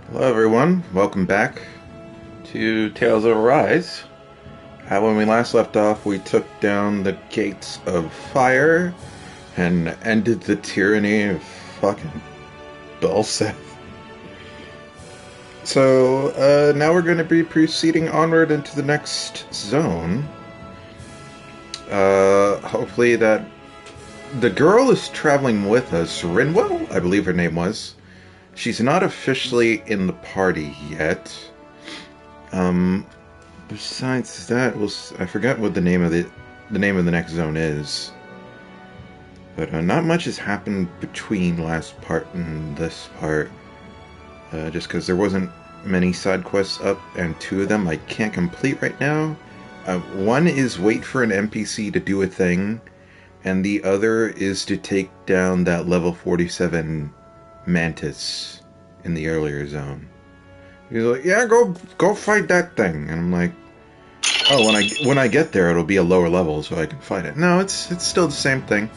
Hello everyone, welcome back to Tales of Arise. When we last left off, we took down the gates of fire and ended the tyranny of fucking Dulcet. So, now we're going to be proceeding onward into the next zone. Hopefully that the girl is traveling with us, Rinwell, I believe her name was. She's not officially in the party yet. Besides that, I forgot what the name of the next zone is. But not much has happened between last part and this part. Just because there wasn't many side quests up, and two of them I can't complete right now. One is wait for an NPC to do a thing, and the other is to take down that level 47 Mantis in the earlier zone. He's like, yeah, go fight that thing. And I'm like, oh, when I get there, it'll be a lower level, so I can fight it. No, it's still the same thing.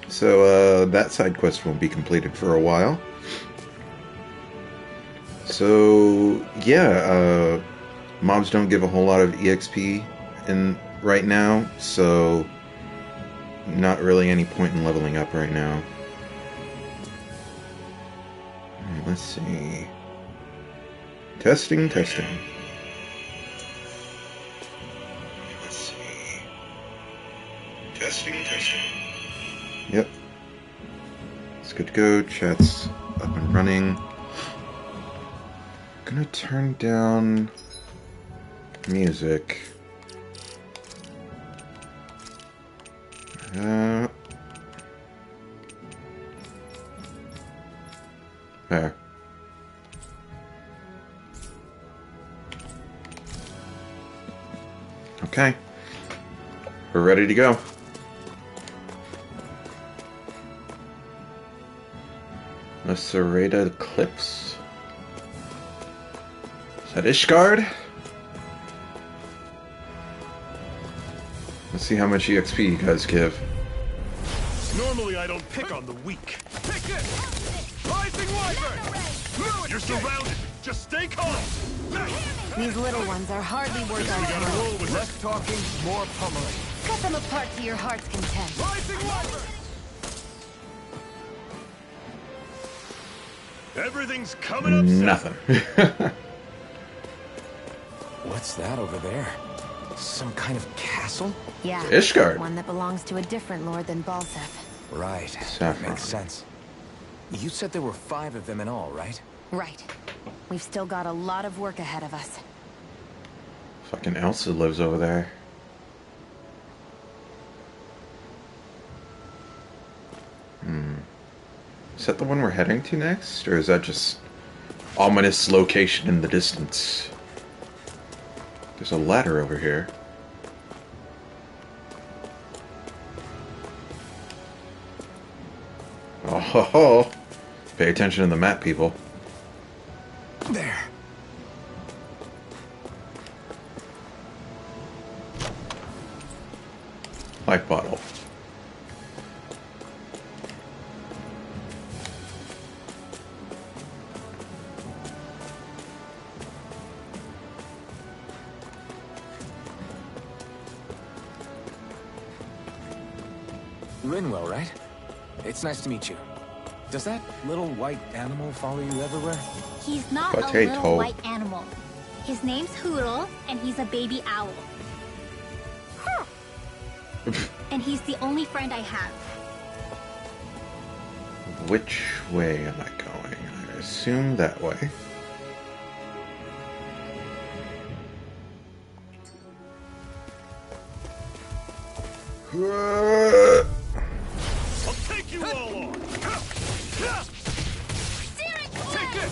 So that side quest won't be completed for a while. So yeah, mobs don't give a whole lot of EXP right now, so not really any point in leveling up right now. Let's see. Testing. Let's see. Testing. Yep. It's good to go. Chat's up and running. Gonna turn down music. There. Okay. We're ready to go. The Serrata Cliffs. Is that Ishgard? Let's see how much EXP you guys give. Normally I don't pick on the weak. Pick it! Rising Wyvern! You're surrounded! Just stay calm! These little ones are hardly worth our time. Roll with less talking, more pummeling. Cut them apart to your heart's content. Rising Wyvern! Everything's coming up. Nothing. What's that over there? Some kind of castle? Yeah, Ishgard. one that belongs to a different lord than Balseth. Right, Saffron. makes sense. You said there were 5 of them in all, right? Right. We've still got a lot of work ahead of us. Fucking Elsa lives over there. Is that the one we're heading to next? Or is that just ominous location in the distance? There's a ladder over here. Oh ho ho! Pay attention to the map, people. There. Life bottle. Rinwell, right? It's nice to meet you. Does that little white animal follow you everywhere? He's not a Potato. little white animal. His name's Hoodle, and he's a baby owl. And he's the only friend I have. Which way am I going? I assume that way. I'll take you all on! Take it!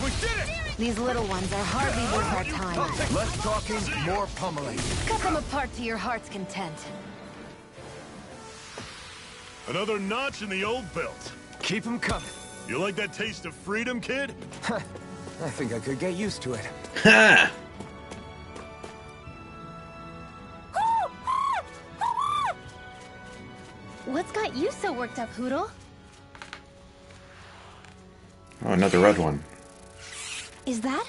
We did it! These little ones are hardly worth our time. Less talking, more pummeling. Cut them apart to your heart's content. Another notch in the old belt. Keep them coming. You like that taste of freedom, kid? I think I could get used to it. Ha! What's got you so worked up, Hoodle? Oh, another red one. Is that?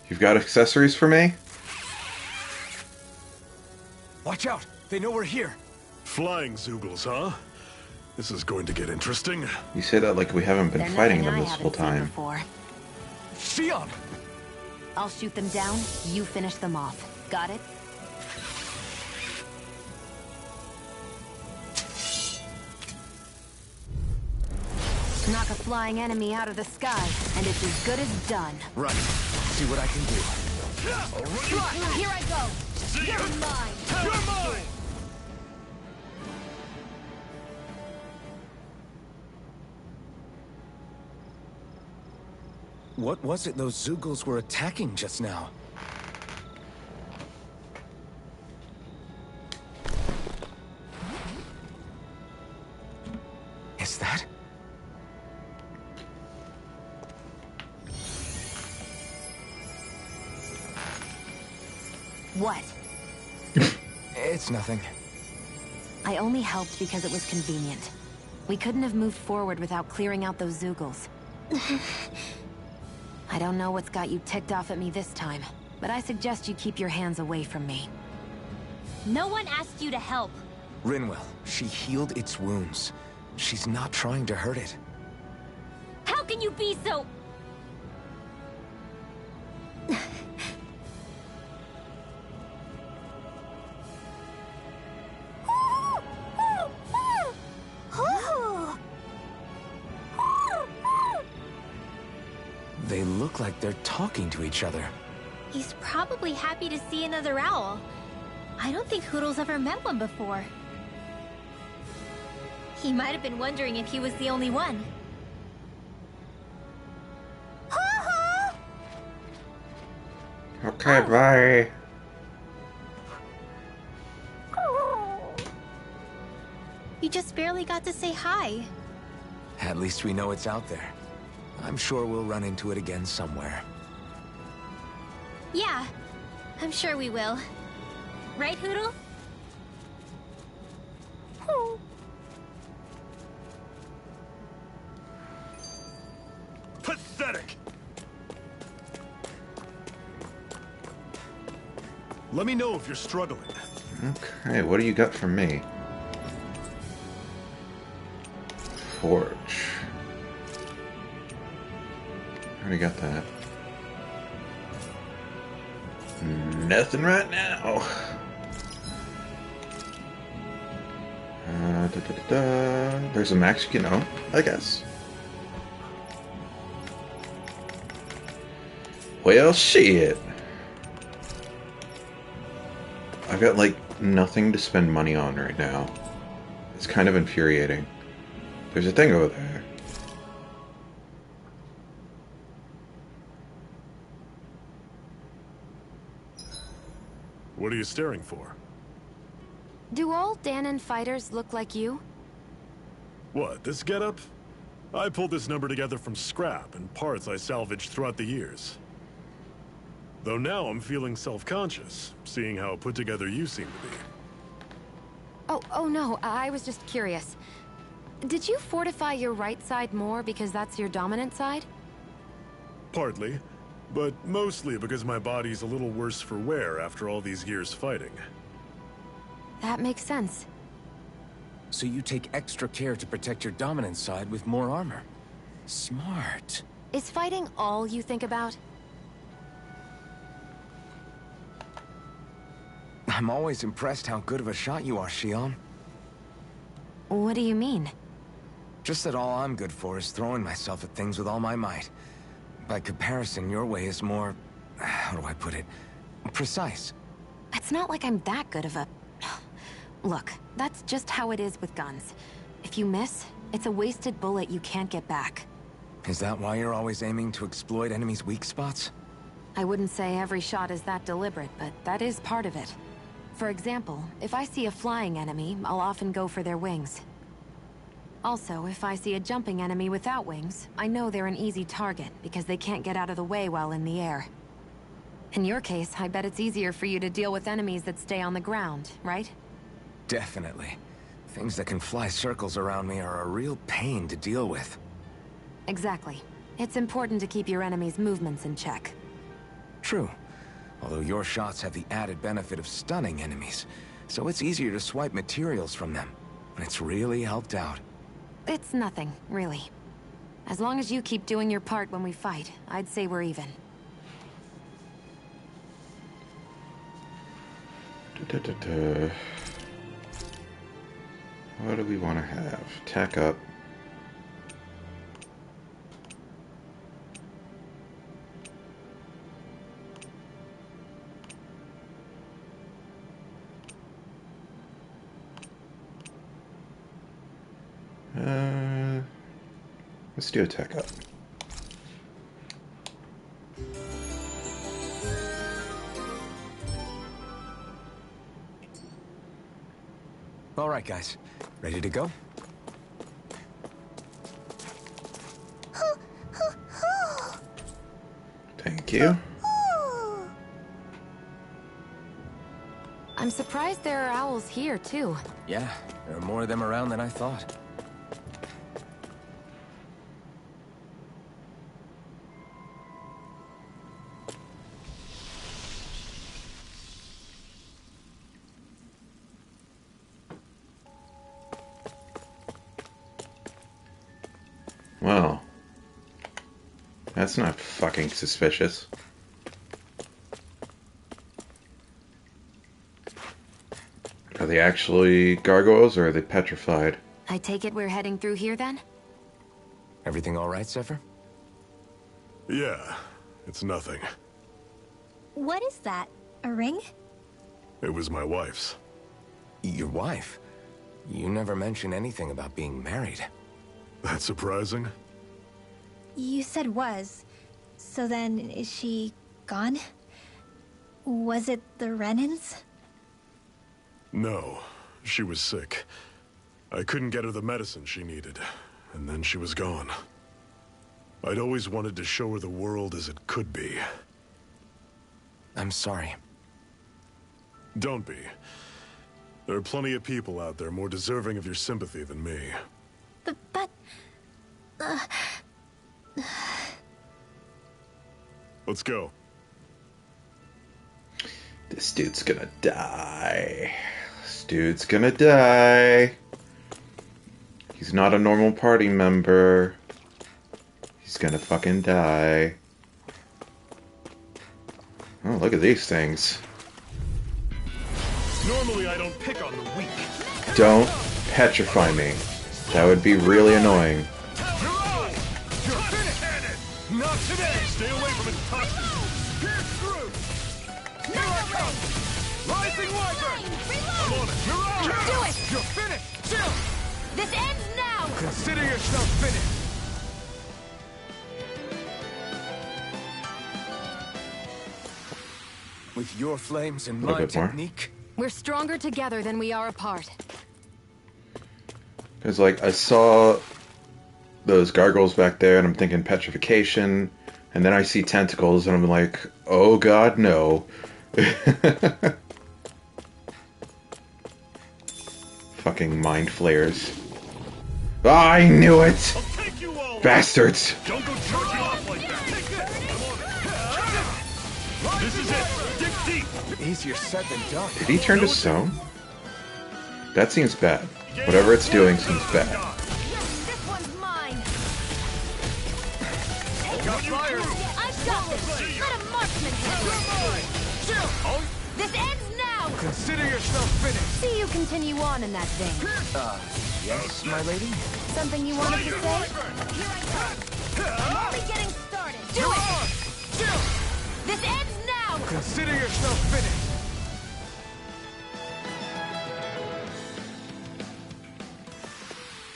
You've got accessories for me? Watch out! They know we're here! Flying Zoogles, huh? This is going to get interesting. You say that like we haven't been They're fighting nothing them I this whole haven't seen time. before. Shion! I'll shoot them down, you finish them off. Got it? Knock a flying enemy out of the sky, and it's as good as done. Right. See what I can do. Here I go! See You're ya. mine! You're mine! What was it those Zoogles were attacking just now? Is that? What? It's nothing. I only helped because it was convenient. We couldn't have moved forward without clearing out those Zoogles. I don't know what's got you ticked off at me this time, but I suggest you keep your hands away from me. No one asked you to help. Rinwell, she healed its wounds. She's not trying to hurt it. How can you be so... They look like they're talking to each other. He's probably happy to see another owl. I don't think Hoodle's ever met one before. He might have been wondering if he was the only one. Okay, bye. You just barely got to say hi. At least we know it's out there. I'm sure we'll run into it again somewhere. Yeah, I'm sure we will. Right, Hoodle? Pathetic! Let me know if you're struggling. Okay, what do you got for me? Forge. Already got that. Nothing right now. There's a max you can own, I guess. Well, shit. I've got, like, nothing to spend money on right now. It's kind of infuriating. There's a thing over there. What are you staring for? Do all Danon fighters look like you? What, this getup? I pulled this number together from scrap and parts I salvaged throughout the years. Though now I'm feeling self-conscious, seeing how put together you seem to be. Oh no, I was just curious. Did you fortify your right side more because that's your dominant side? Partly, but mostly because my body's a little worse for wear after all these years fighting. That makes sense. So you take extra care to protect your dominant side with more armor. Smart. Is fighting all you think about? I'm always impressed how good of a shot you are, Shion. What do you mean? Just that all I'm good for is throwing myself at things with all my might. By comparison, your way is more... how do I put it? Precise. It's not like I'm that good of a... Look, that's just how it is with guns. If you miss, it's a wasted bullet you can't get back. Is that why you're always aiming to exploit enemies' weak spots? I wouldn't say every shot is that deliberate, but that is part of it. For example, if I see a flying enemy, I'll often go for their wings. Also, if I see a jumping enemy without wings, I know they're an easy target because they can't get out of the way while in the air. In your case, I bet it's easier for you to deal with enemies that stay on the ground, right? Definitely. Things that can fly circles around me are a real pain to deal with. Exactly. It's important to keep your enemy's movements in check. True. Although your shots have the added benefit of stunning enemies, so it's easier to swipe materials from them. It's really helped out. It's nothing, really. As long as you keep doing your part when we fight, I'd say we're even. What do we want to have? Tack up. Let's do a tack up. All right, guys. Ready to go? Thank you. I'm surprised there are owls here, too. Yeah, there are more of them around than I thought. Well, that's not fucking suspicious. Are they actually gargoyles or are they petrified? I take it we're heading through here, then? Everything all right, Zephyr? Yeah, it's nothing. What is that? A ring? It was my wife's. Your wife? You never mentioned anything about being married. That's surprising? You said was. So then, is she gone? Was it the Renans? No, she was sick. I couldn't get her the medicine she needed, and then she was gone. I'd always wanted to show her the world as it could be. I'm sorry. Don't be. There are plenty of people out there more deserving of your sympathy than me. But... Let's go. This dude's gonna die. This dude's gonna die. He's not a normal party member. He's gonna fucking die. Oh, look at these things. Normally I don't pick on the weak. Don't petrify me. That would be really annoying. You're finished! Not today! Stay away from its toxins! Pierce through! Here I come! Rising Wyvern! I'm on it! Mirage! Do it! You're finished! Chill! This ends now! Consider yourself finished! With your flames and little my bit more. technique, We're stronger together than we are apart. Because, like, I saw those gargoyles back there, and I'm thinking petrification, and then I see tentacles, and I'm like, oh god, no. Fucking mind flayers. Ah, I knew it! I'll take you all! Bastards! Don't go charging off like that! Take this! I'm on it! This is it! Dig deep! easier said than done. Did he turn to stone? That seems bad. Whatever it's doing seems bad. This one's mine! Got fire! I've got this! Let a marksman take it! This ends now! Consider yourself finished. See you continue on in that vein. Yes, my lady? Something you wanted to say? I'm only getting started! Do it! This ends now! Consider yourself finished.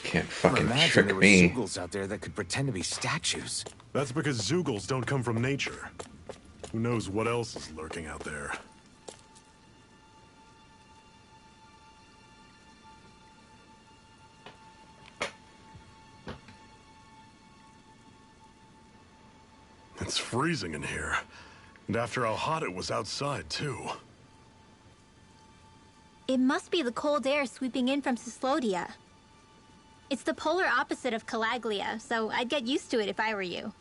Can't fucking Imagine trick there were me. Zeugles out there that could pretend to be statues. That's because Zeugles don't come from nature. Who knows what else is lurking out there? It's freezing in here. And after how hot it was outside, too. It must be the cold air sweeping in from Cyslodia. It's the polar opposite of Calaglia, so I'd get used to it if I were you.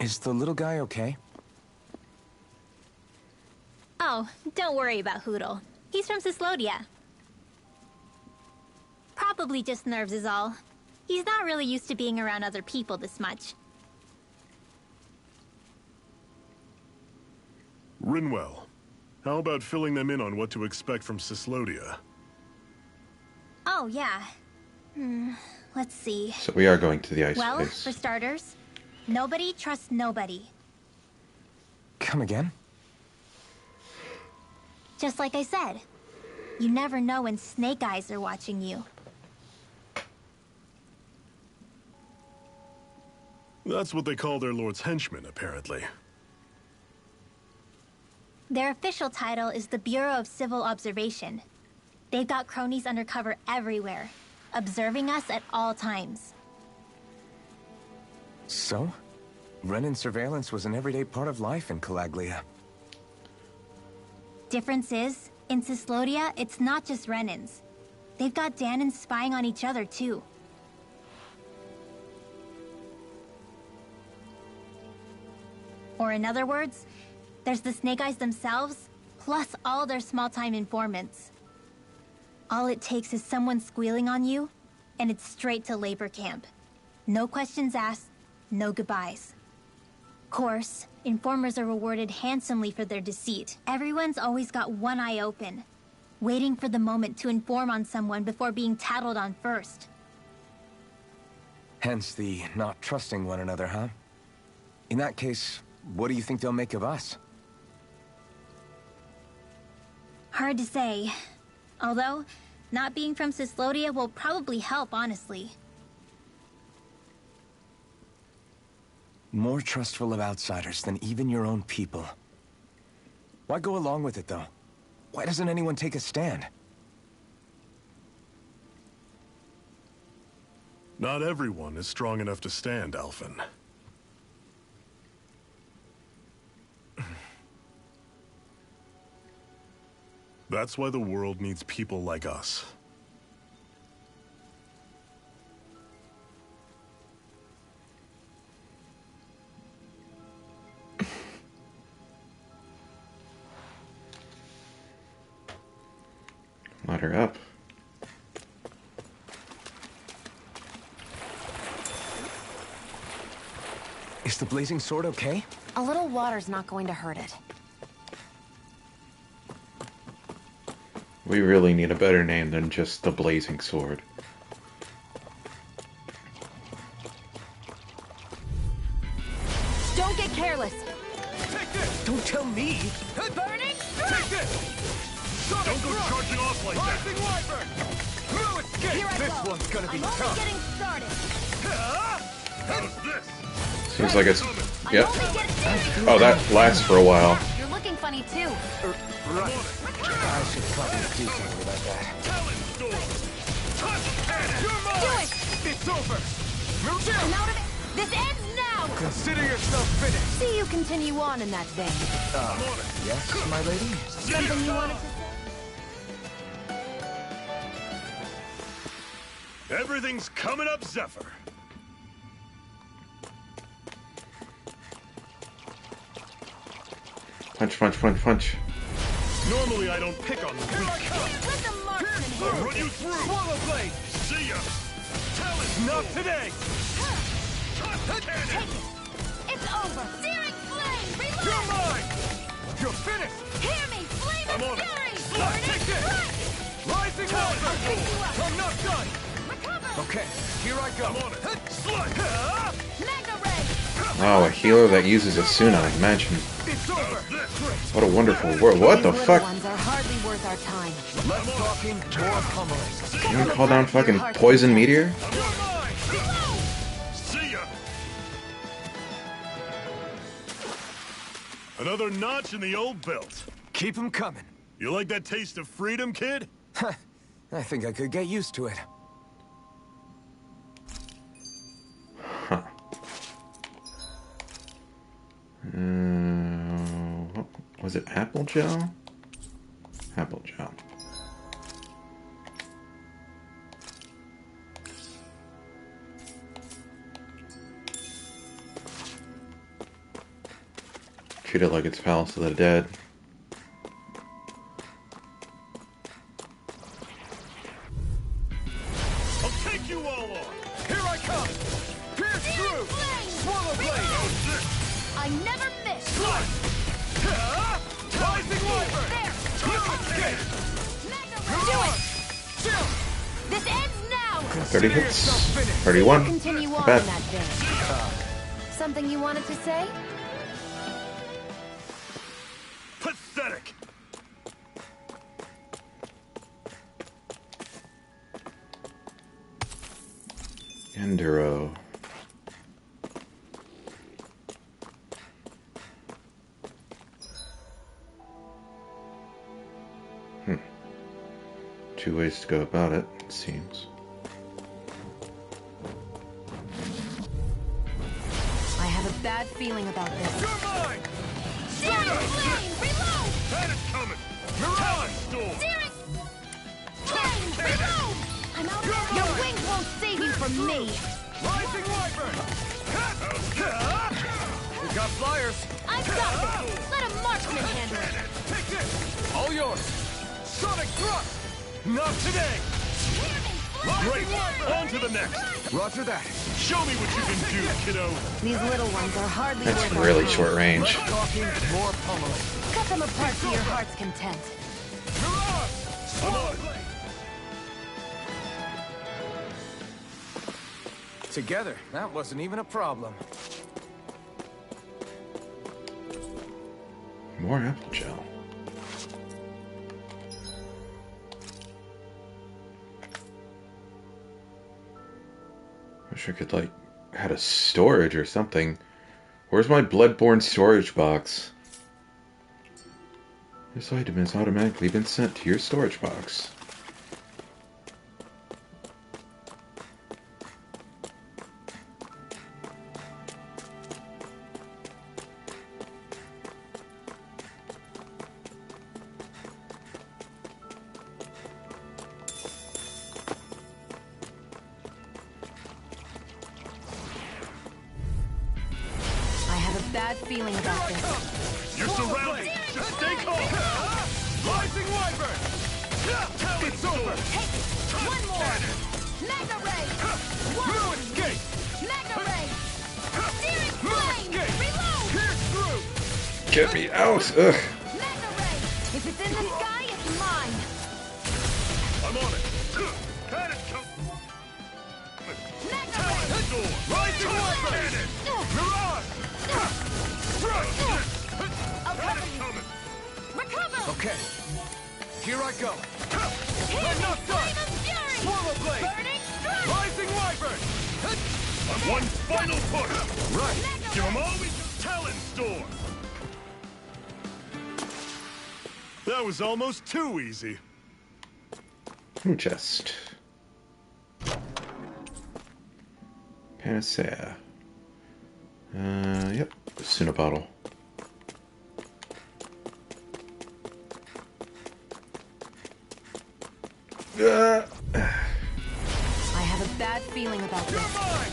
Is the little guy okay? Oh, don't worry about Hoodle. He's from Cislodia. Probably just nerves is all. He's not really used to being around other people this much. Rinwell, how about filling them in on what to expect from Cislodia? Oh, yeah. Let's see. So we are going to the ice Well, place. for starters, nobody trusts nobody. Come again? Just like I said, you never know when Snake Eyes are watching you. That's what they call their lord's henchmen, apparently. Their official title is the Bureau of Civil Observation. They've got cronies undercover everywhere, observing us at all times. So? Renin surveillance was an everyday part of life in Calaglia. Difference is, in Cislodia, it's not just Renins. They've got Danans spying on each other, too. Or in other words, there's the Snake Eyes themselves, plus all their small-time informants. All it takes is someone squealing on you, and it's straight to labor camp. No questions asked, no goodbyes. Course, informers are rewarded handsomely for their deceit. Everyone's always got one eye open, waiting for the moment to inform on someone before being tattled on first. Hence the not trusting one another, huh? In that case, what do you think they'll make of us? Hard to say. Although, not being from Cislodia will probably help, honestly. More trustful of outsiders than even your own people. Why go along with it, though? Why doesn't anyone take a stand? Not everyone is strong enough to stand, Alphen. That's why the world needs people like us. Let her up. Is the blazing sword okay? A little water's not going to hurt it. We really need a better name than just the Blazing Sword. Don't get careless. Take this! Don't tell me! Burning? Take this! Don't go charging off like that! Rising Wyvern! No escape! Here I This go. one's gonna be I'm only tough! getting started. How's this? Seems like it's... I'm Yep. only getting... Oh, that lasts for a while. You're looking funny too. Right. I should probably do something about that. Talon Storm! Touch cannon! You're mine! Do it! It's over! Move I'm down! out of it. This ends now. Consider yourself finished! See you continue on in that vein. Yes, my lady? Something you wanted to say? Everything's coming up, Zephyr. Punch, punch, punch, punch. Normally I don't pick on the weak. Let the marksman I'll hit. run you through! Swallow blade! See ya! Talon Not Storm! today! Touch cannon! Take it. It's over. Searing flame. You're Reload. mine! You're finished! Hear me. Flame I'm and on it. fury. Take this! Rising I'll Wyvern! pick you up. I'm not done! Recover. Okay, here I go. I'm on it. Slice! Mega ray. Wow, a healer that uses a Suna, imagine. It's over! What a wonderful world. What the These little fuck? ones are hardly worth our time. Less talking, more pummeling. Can you call down fucking Poison Meteor? You're mine! See ya! Another notch in the old belt. Keep 'em coming. You like that taste of freedom, kid? I think I could get used to it. Huh. What was it apple gel? Apple gel. Treat it like it's Palace of the Dead. I'll take you all on. Here I come! Pierce through! Swallow blade! I never miss! Rising Wyvern! There! Escape! Do it! Chill! This ends now! 30 hits. Finished. 31. Continue on Bad. in that vein. Something you wanted to say? Pathetic. Enduro. Two ways to go about it, it seems. I have a bad feeling about this. You're mine! Searing flame! Reload! That is coming. Mirage! Storm. Searing flame! Reload! I'm out of Your wings won't save you from me! Rising Wyvern! We got flyers! I've got this! Let a marksman handle it! Take this! All yours! Sonic thrust! Not today! Great. On to the next. Roger that. Show me what you can do, kiddo. These little ones are hardly That's worth our really time. short range. Less talking, more pummeling. Cut them apart to your heart's content. Mirage! Swallow blade! Together, that wasn't even a problem. More apple gel. Wish I could, like, had a storage or something. Where's my Bloodborne storage box? This item has automatically been sent to your storage box. I have a bad feeling about this. You're surrounded. Just stay calm. Rising Wyvern! It's over! One more! Mega Ray! No One! escape! Mega Ray! Searing No flame! escape! Reload! Pierce through! Get me out! Ugh! Mega Ray! If it's in the sky, it's mine. I'm on it. That is coming. Mega Ray! Storm. Rising Wyvern! Mirage! Thrust! I'll That cover is you! coming. Recover! Okay, here I go. Here I'm not done! Flame of Fury! Swallow blade! Burning Strike! Rising Wyvern! On one final push. Right. Give him all we can. Talon Storm. That was almost too easy. New chest. Panacea. Yep. Suna bottle. I have a bad feeling about You're this. mine!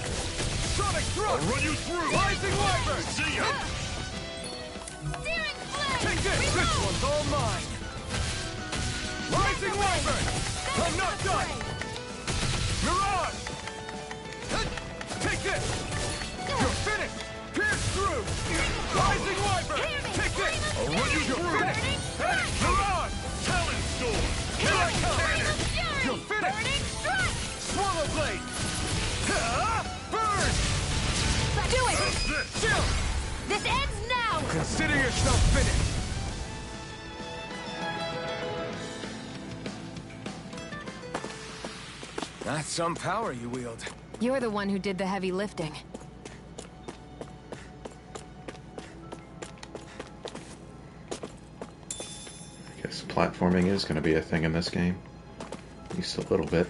Sonic I'll thrust! run you through. Rising Wyvern! See ya. Searing flame! Take this! This one's all mine! Rising Wyvern! I'm not done! Mirage! Take this! You're finished! Pierce through! Rising Wyvern! Take this! I'll run you through. Mirage! Talon Storm. Here I come! Flame of Fury! You're finished! Burning Strike! Swallow blade! Burn! Do it! This. Chill! This ends now! Consider yourself finished! That's some power you wield. You're the one who did the heavy lifting. I guess platforming is going to be a thing in this game. At least a little bit.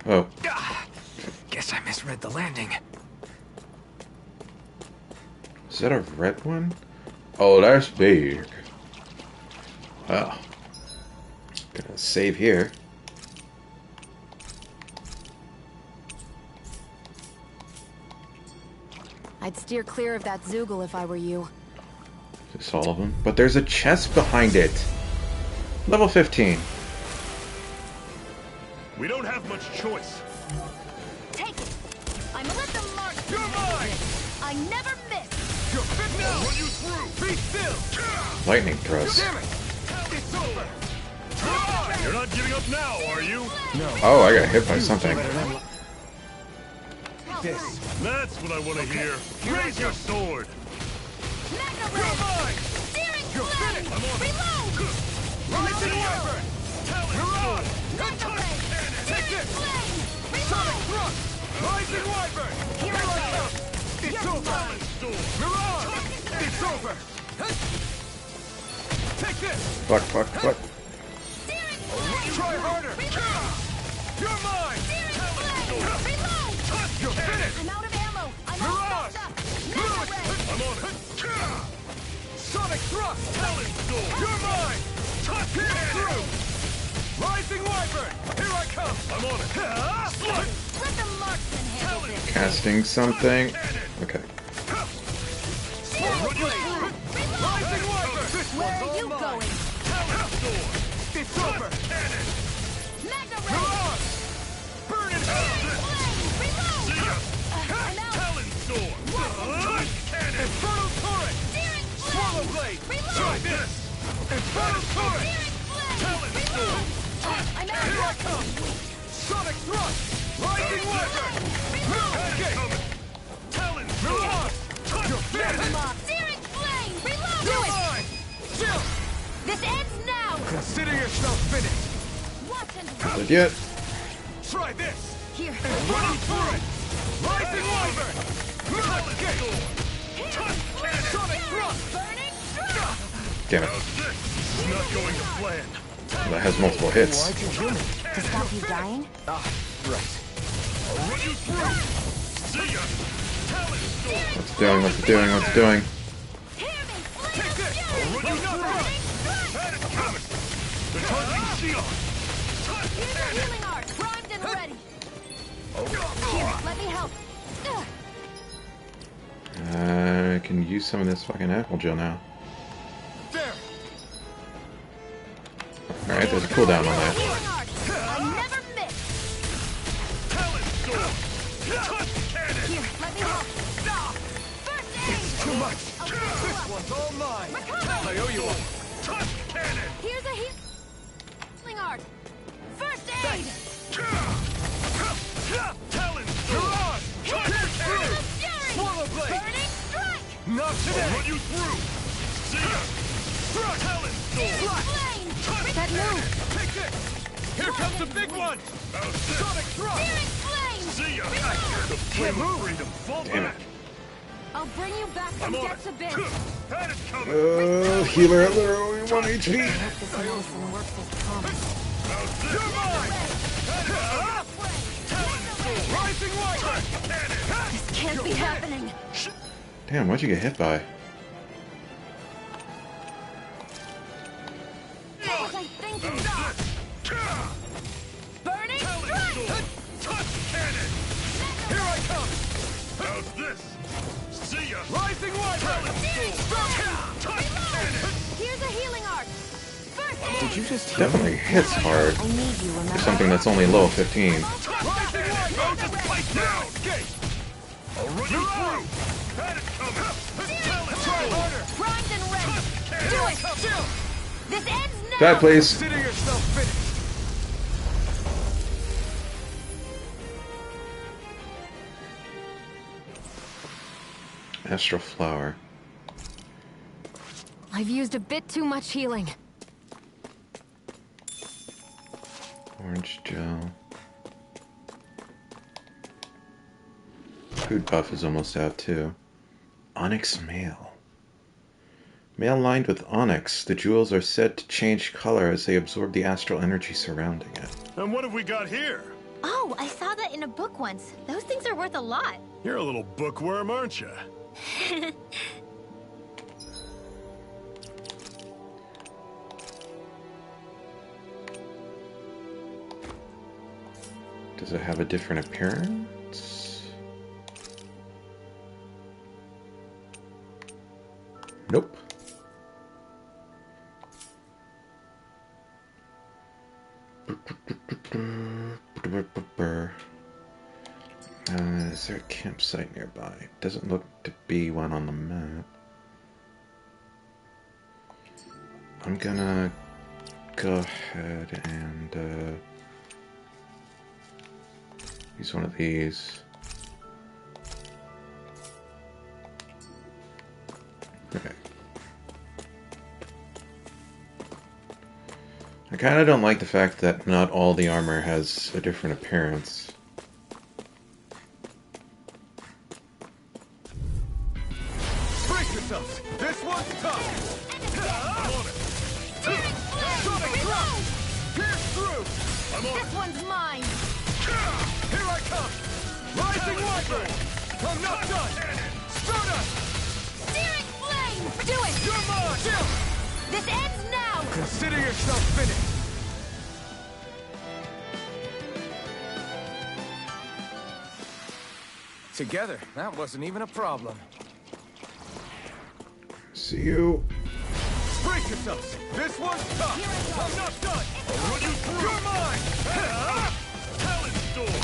Oh, Guess I misread the landing. is that a red one? Oh, that's big. Well, gonna save here. I'd steer clear of that Zoogle if I were you. Just all of them. But there's a chest behind it. Level 15. We don't have much choice. Take it. I'm a little mark. You're mine! I never miss. You're fit now! Run you through. Be still! Lightning thrust. Damn it! It's over! You're not giving up now, are you? Oh, I got hit by something. This. That's what I want to hear. Raise your sword. Mega You're Ray. mine! Steering You're flame. finished. I'm on it. Reload. Rising Wyvern! You're on! Mega Ray. Take Steering this! flame. Sonic Reload. Thrust! Rising Wyvern! Here I go. It's over! You're on! It's over! Take this! Fuck, fuck, fuck. Steering flame. Try harder! You're mine! Steering flame. Reload. You're finished! I'm out of ammo. I'm all Mirage! stuffed up. Mega Ray. I'm on it. Sonic Thrust! You're mine! Get through! Rising Wyvern! Here I come! I'm on it. Let the marksman handle this. Casting something. Okay. Rising Wyvern! This Where one's are all you mine! going? It's over! Mega You're Ray. on! Burn in hell! Flame. Reload. I'm out. Infernal Torrent! Steering Swallow flame. Blade! Reload. Try this! Infernal Torrent! Steering flame. Reload. I'm out. Here I come! Sonic Thrust! Rising Wyvern! Okay! Mirage! You're finished! Steering flame. Reload. You're mine! Still! This ends now. Consider yourself finished! Watch and Legit. Try this! here. Running through it! Rising Wyvern! Mirage Gate! Sonic Thrust! Burning strike. Damn it. It's not going to plan. That has multiple hits. Why'd you kill me? To stop you dying? Ah, right. I'll run you through. See ya. What's it doing? What's it doing? What's it doing? Hear me. Take this! Run you through. Had it coming. They're targeting Xion. Here's a healing art, primed and ready. Here, let me help. I can use some of this fucking apple gel now. There! Alright, there's a cooldown on that. Healing art. I never miss. Here, let me help. First aid. Too much! A little This luck. one's all mine! Recover. I owe you one! Here's a healing art. First aid. Mirage! Get through! Fury. Swallow Blade! Burning strike. Not today! Run you through. See ya. Flame. That move! Take this! Here comes the big one! Sonic Thrust! Searing flame. See ya. The flame of freedom. Fall Damn back. it. I'll bring you back from I'm on depths it. abyss. Had it coming. Oh, healer at literally 1 HP. This medicine works as promised. You're mine! Rising Wyvern! This can't be happening. Damn, what'd you get hit by? What was I thinking? Burning strike. Here I come! How's this? See ya. Rising Wyvern! Here's a healing art. First aid. Did you just heal me? Definitely hits hard I need you, for remember? something that's only level 15. Rising Wyvern! Down. Gate! I'll run you through. Had it coming. Try harder! Primed and ready. Do it. Still! This ends now. Dad, please. Consider yourself finished! Astral Flower. I've used a bit too much healing. Orange gel. Food buff is almost out too. Onyx mail. Mail lined with onyx, the jewels are said to change color as they absorb the astral energy surrounding it. And what have we got here? Oh, I saw that in a book once. Those things are worth a lot. You're a little bookworm, aren't you? Does it have a different appearance? Is there a campsite nearby? Doesn't look to be one on the map. I'm gonna go ahead and use one of these. Okay. I kind of don't like the fact that not all the armor has a different appearance. Brace yourselves! This one's tough! I'm on it! Pierce through! I'm on This one's mine! Here I come! Rising Viper! I'm not done! Stardust! Searing flame! Do it! You're mine! Chill! This ends now! Consider yourself finished! Together, that wasn't even a problem. See you. Brace yourselves! This one's tough! I'm not done! I'll run you through! You're mine! Talon Storm!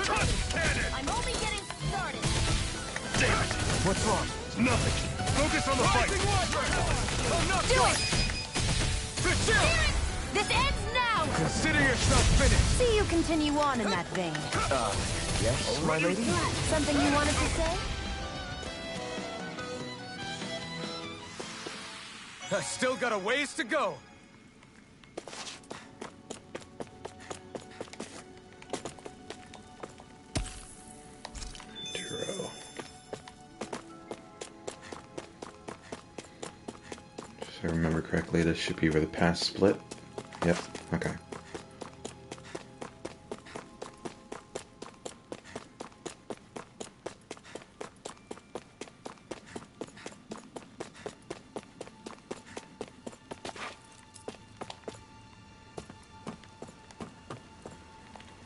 Trust Cannon! I'm only getting started! Damn it! What's wrong? Nothing! Focus on the fight! Do it! Chill! This ends now! Consider yourself finished! See you continue on in that vein. Yes, my lady? Something you wanted to say? I still got a ways to go! Duro. If I remember correctly, this should be where the pass split. Yep, okay.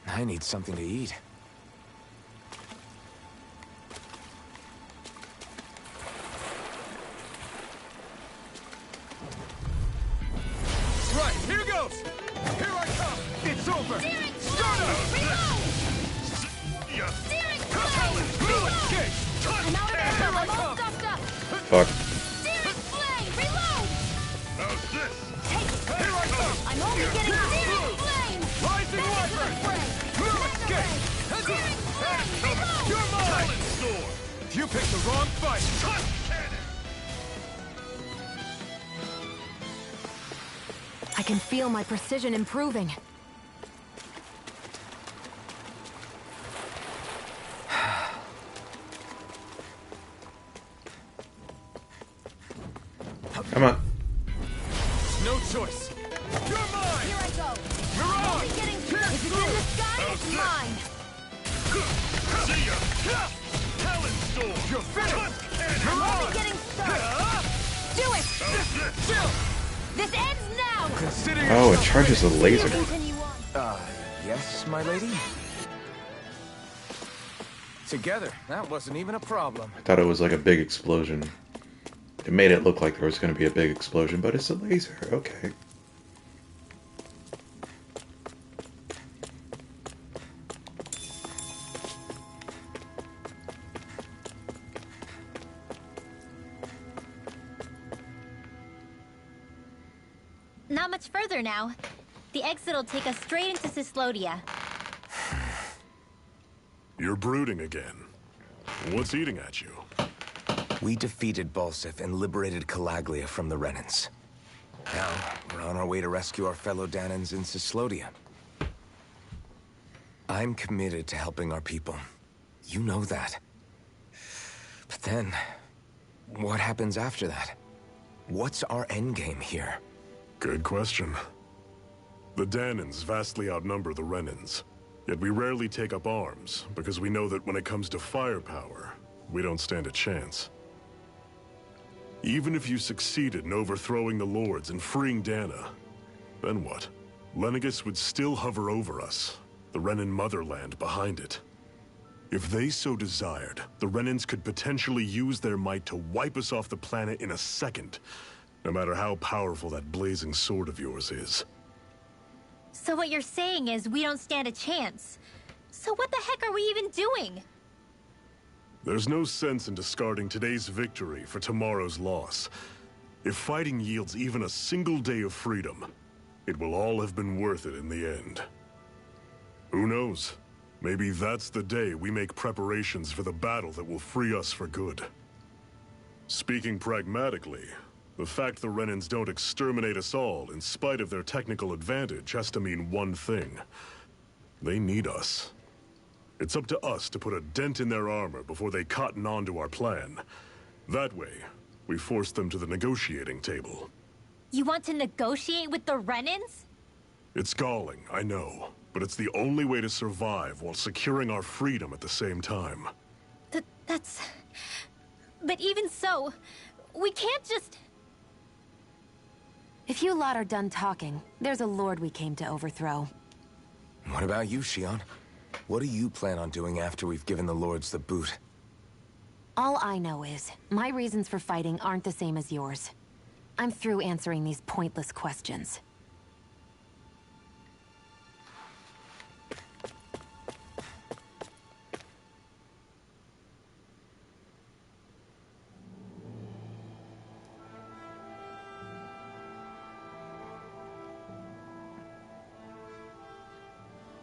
I need something to eat. Right, here goes! Here I come! It's over! Start up! Steering Talon! No escape! I'm out of ammo! I'm all stuffed up! Fuck. Steering flame! Reload! How's this? Here I come! I'm only getting steering flame! Rising Viper! No escape! Steering flame! Reload! You're mine! Talon Storm! You picked the wrong fight! Trust Cannon! I can feel my precision improving. Come on. No choice! You're mine! Here I go! You're on! Getting Pierce if it's in the sky, it's through! mine! See ya! Talon Storm! You're finished! You're I'm on! only getting started! Do it! Chill! This ends now! Consider Oh, it yourself charges a laser. Continue on. Yes, my lady? Together, that wasn't even a problem. I thought it was like a big explosion. It made it look like there was going to be a big explosion, but it's a laser. Okay. Not much further now. The exit'll take us straight into Cyslodia. You're brooding again. What's eating at you? We defeated Balsif and liberated Calaglia from the Renans. Now, we're on our way to rescue our fellow Danans in Cyslodia. I'm committed to helping our people. You know that. But then, what happens after that? What's our endgame here? Good question. The Danans vastly outnumber the Renans. Yet we rarely take up arms, because we know that when it comes to firepower, we don't stand a chance. Even if you succeeded in overthrowing the Lords and freeing Dana, then what? Lenegis would still hover over us, the Renan motherland behind it. If they so desired, the Renans could potentially use their might to wipe us off the planet in a second, no matter how powerful that blazing sword of yours is. So what you're saying is we don't stand a chance. So what the heck are we even doing? There's no sense in discarding today's victory for tomorrow's loss. If fighting yields even a single day of freedom, it will all have been worth it in the end. Who knows? Maybe that's the day we make preparations for the battle that will free us for good. Speaking pragmatically, the fact the Renans don't exterminate us all in spite of their technical advantage has to mean one thing. They need us. It's up to us to put a dent in their armor before they cotton on to our plan. That way, we force them to the negotiating table. You want to negotiate with the Renans? It's galling, I know, but it's the only way to survive while securing our freedom at the same time. That's... But even so, we can't just... If you lot are done talking, there's a lord we came to overthrow. What about you, Shion? What do you plan on doing after we've given the lords the boot? All I know is, my reasons for fighting aren't the same as yours. I'm through answering these pointless questions.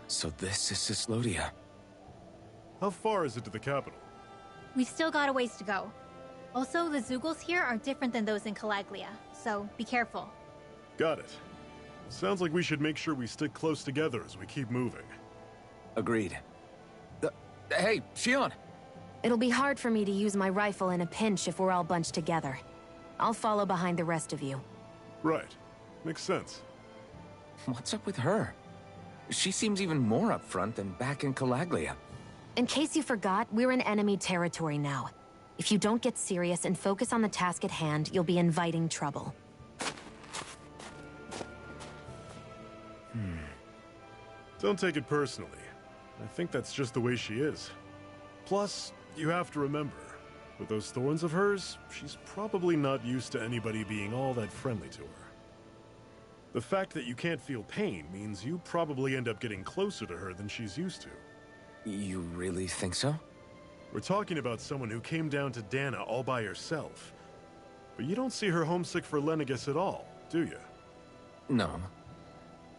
So this is Cislodia. How far is it to the capital? We've still got a ways to go. Also, the Zeugles here are different than those in Calaglia, so be careful. Got it. Sounds like we should make sure we stick close together as we keep moving. Agreed. Hey, Shion! It'll be hard for me to use my rifle in a pinch if we're all bunched together. I'll follow behind the rest of you. Right. Makes sense. What's up with her? She seems even more upfront than back in Calaglia. In case you forgot, we're in enemy territory now. If you don't get serious and focus on the task at hand, you'll be inviting trouble. Don't take it personally. I think that's just the way she is. Plus, you have to remember, with those thorns of hers, she's probably not used to anybody being all that friendly to her. The fact that you can't feel pain means you probably end up getting closer to her than she's used to. You really think so? We're talking about someone who came down to Dana all by herself. But you don't see her homesick for Lenegis at all, do you? No.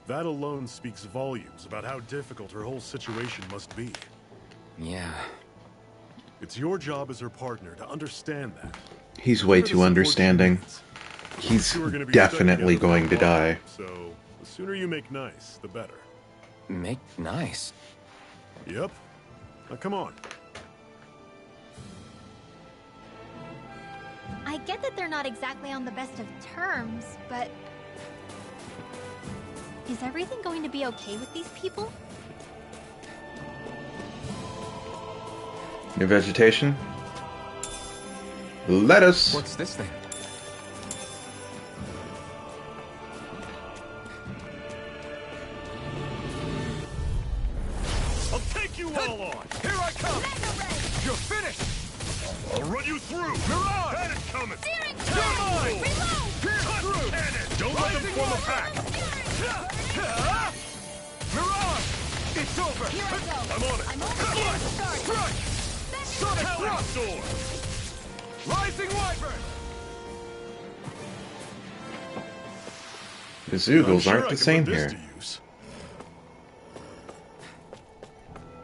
That alone speaks volumes about how difficult her whole situation must be. Yeah. It's your job as her partner to understand that. He's way too understanding. He's definitely going to die. So, the sooner you make nice, the better. Make nice? Yep. Now come on. I get that they're not exactly on the best of terms, but... Is everything going to be okay with these people? New vegetation? Lettuce! What's this thing? I'll take you all on! Here I come! You're finished! I'll run you through! Mirage! Had it coming! You're mine! Pierce Cut through! cannon! Don't let them form a pack! Mirage! It's over! Here I go. I'm on it! I'm almost started. Strike! Sonic Talon thrust! sword! Rising Wyvern! The I'm Zeugles sure aren't I the can same put this here. to use.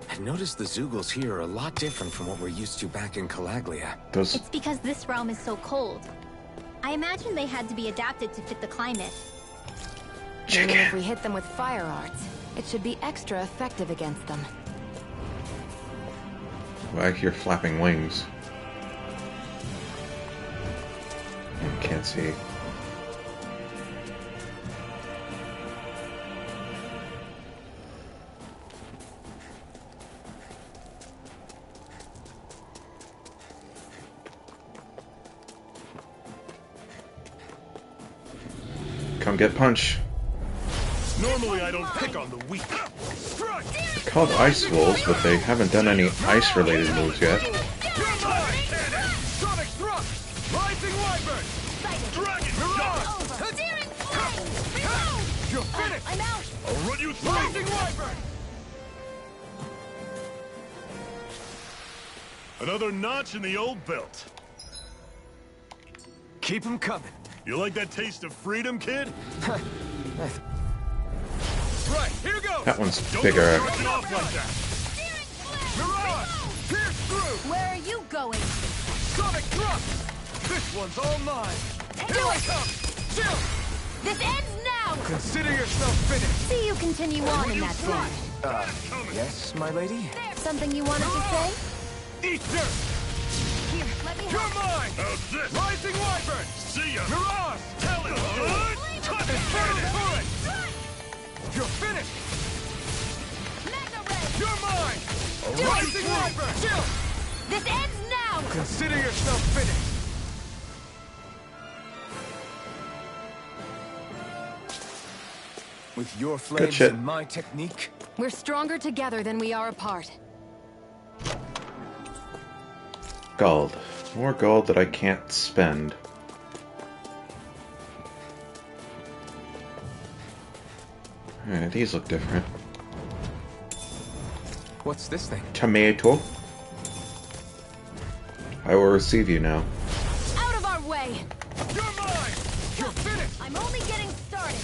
I've noticed the Zeugles here are a lot different from what we're used to back in Calaglia. Those It's because this realm is so cold. I imagine they had to be adapted to fit the climate. Maybe if we hit them with fire arts, it should be extra effective against them. I hear flapping wings. Can't see. Come get punch. Normally I don't pick on the weak. Strike! They're called Ice Wolves, but they haven't done any ice-related moves yet. You're mine! Sonic thrust! Rising Wyvern! Dragon Mirage! shot! You're finished! I'm out! I'll run you you through! Rising Wyvern! Another notch in the old belt. Keep them coming. You like that taste of freedom, kid? Right, here goes! That one's Don't bigger. go charging off like that. Mirage! Pierce through! Where are you going? Sonic thrust! This one's all mine! Here I come! Chill! This ends now! Consider yourself finished! See you continue on in that vein. Yes, my lady? Something you wanted to say? Eat dirt! Here, let me You're help. mine! How's this? Rising Wyvern! See ya! Mirage! Tell it! Touch Infernal it! turret! You're finished! You're mine! Do it! Rising Wyvern! Chill! This ends now! Consider yourself finished! With your flames shit. and my technique? We're stronger together than we are apart. Gold. More gold that I can't spend. Alright, these look different. What's this thing? Tomato. I will receive you now. Out of our way! You're mine! You're finished! I'm only getting started.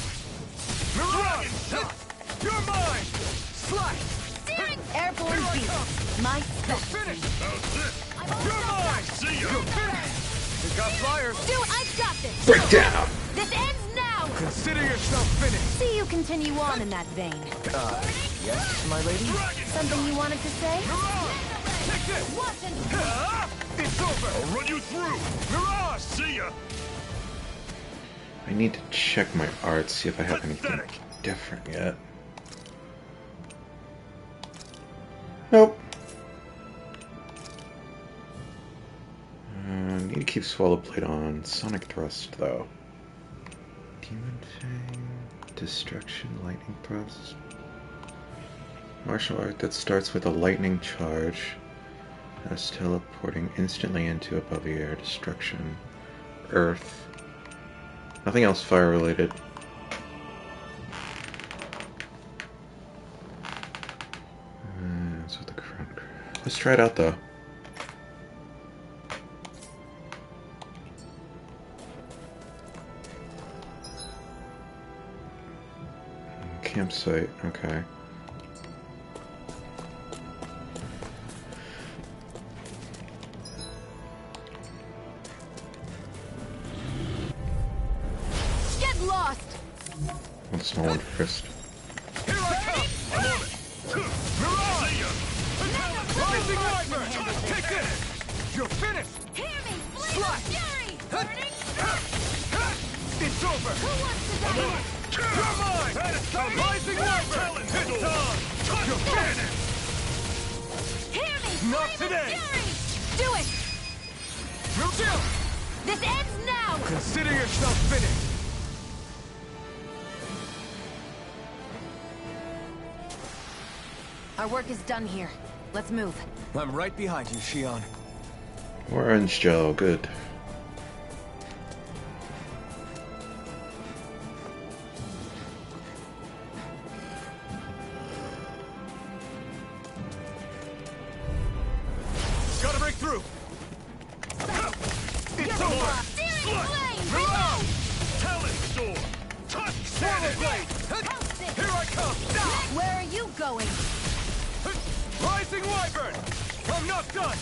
Mirage! You're mine! Slice! Airborne Here I beast. come! My You're specialty. finished! How's this? You're mine! See ya! You're finished! We got flyers! Dude, I've got this! Breakdown! This ends now! Consider yourself finished! See you continue on in that vein. Yes, my lady? Something you wanted to say? Mirage! Take this! Watch and It's over! I'll run you through! Mirage! See ya! I need to check my art, see if I have anything Pathetic. different yet. Nope. Need to keep Swallow Blade on. Sonic Thrust, though. Demon Fang, Destruction, Lightning Thrust. Martial art that starts with a lightning charge. Has teleporting instantly into above the air. Destruction. Earth. Nothing else fire related. That's what the front. Let's try it out though. Campsite, okay. get lost! Let's know one first. Here I come! I'm on it! Mirage! Rising Wyvern! Take this! You're finished! Hear me! Slash! Fury! It's over! Who wants to die? You're mine! Rising Wyvern! It's on! You're finished! Hear me! Not Flame and today! Fury! Do it! Chill! This ends now! Consider yourself finished! Our work is done here. Let's move. I'm right behind you, Shion. Orange Jello, good. Gotta break through! It's over! Searing flame! Mirage! Talent Storm! Touch Swallow Blade! Here I come! Where are you going? Rising Wyvern! I'm not done!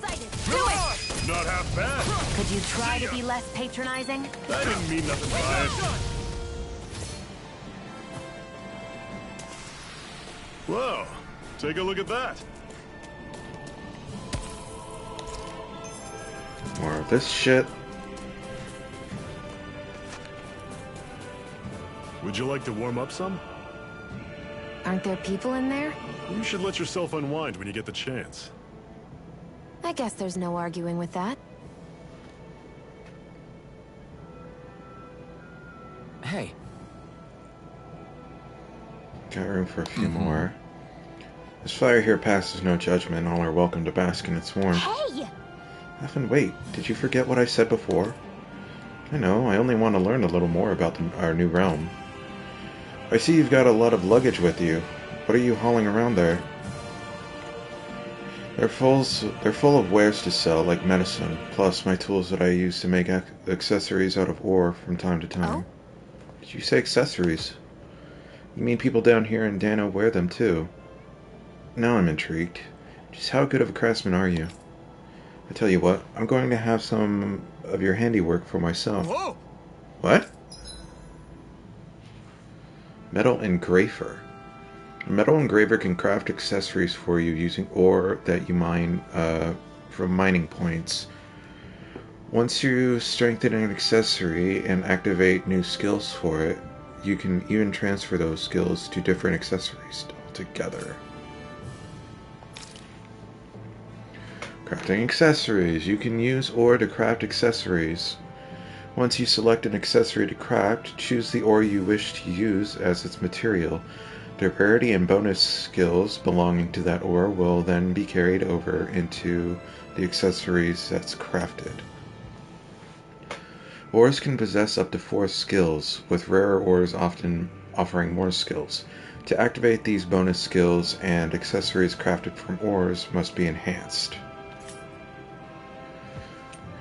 Sighted. Do it! Mirage! Not half bad. Could you try to be less patronizing? I didn't mean nothing by I'm it. done! Whoa, take a look at that. More of this shit. Would you like to warm up some? Aren't there people in there? You should let yourself unwind when you get the chance. I guess there's no arguing with that. Hey, Got room for a few more. This fire here passes no judgment. All are welcome to bask in its warmth. Hey! Ethan, wait. Did you forget what I said before? I know. I only want to learn a little more about our new realm. I see you've got a lot of luggage with you. What are you hauling around there? They're full of wares to sell, like medicine, plus my tools that I use to make accessories out of ore from time to time. Oh? Did you say accessories? You mean people down here in Dano wear them too? Now I'm intrigued. Just how good of a craftsman are you? I tell you what, I'm going to have some of your handiwork for myself. Whoa! What? Metal engraver. A metal engraver can craft accessories for you using ore that you mine from mining points. Once you strengthen an accessory and activate new skills for it, you can even transfer those skills to different accessories altogether. Crafting accessories. You can use ore to craft accessories. Once you select an accessory to craft, choose the ore you wish to use as its material. The rarity and bonus skills belonging to that ore will then be carried over into the accessories that's crafted. Ores can possess up to 4 skills, with rarer ores often offering more skills. To activate these bonus skills, and accessories crafted from ores must be enhanced.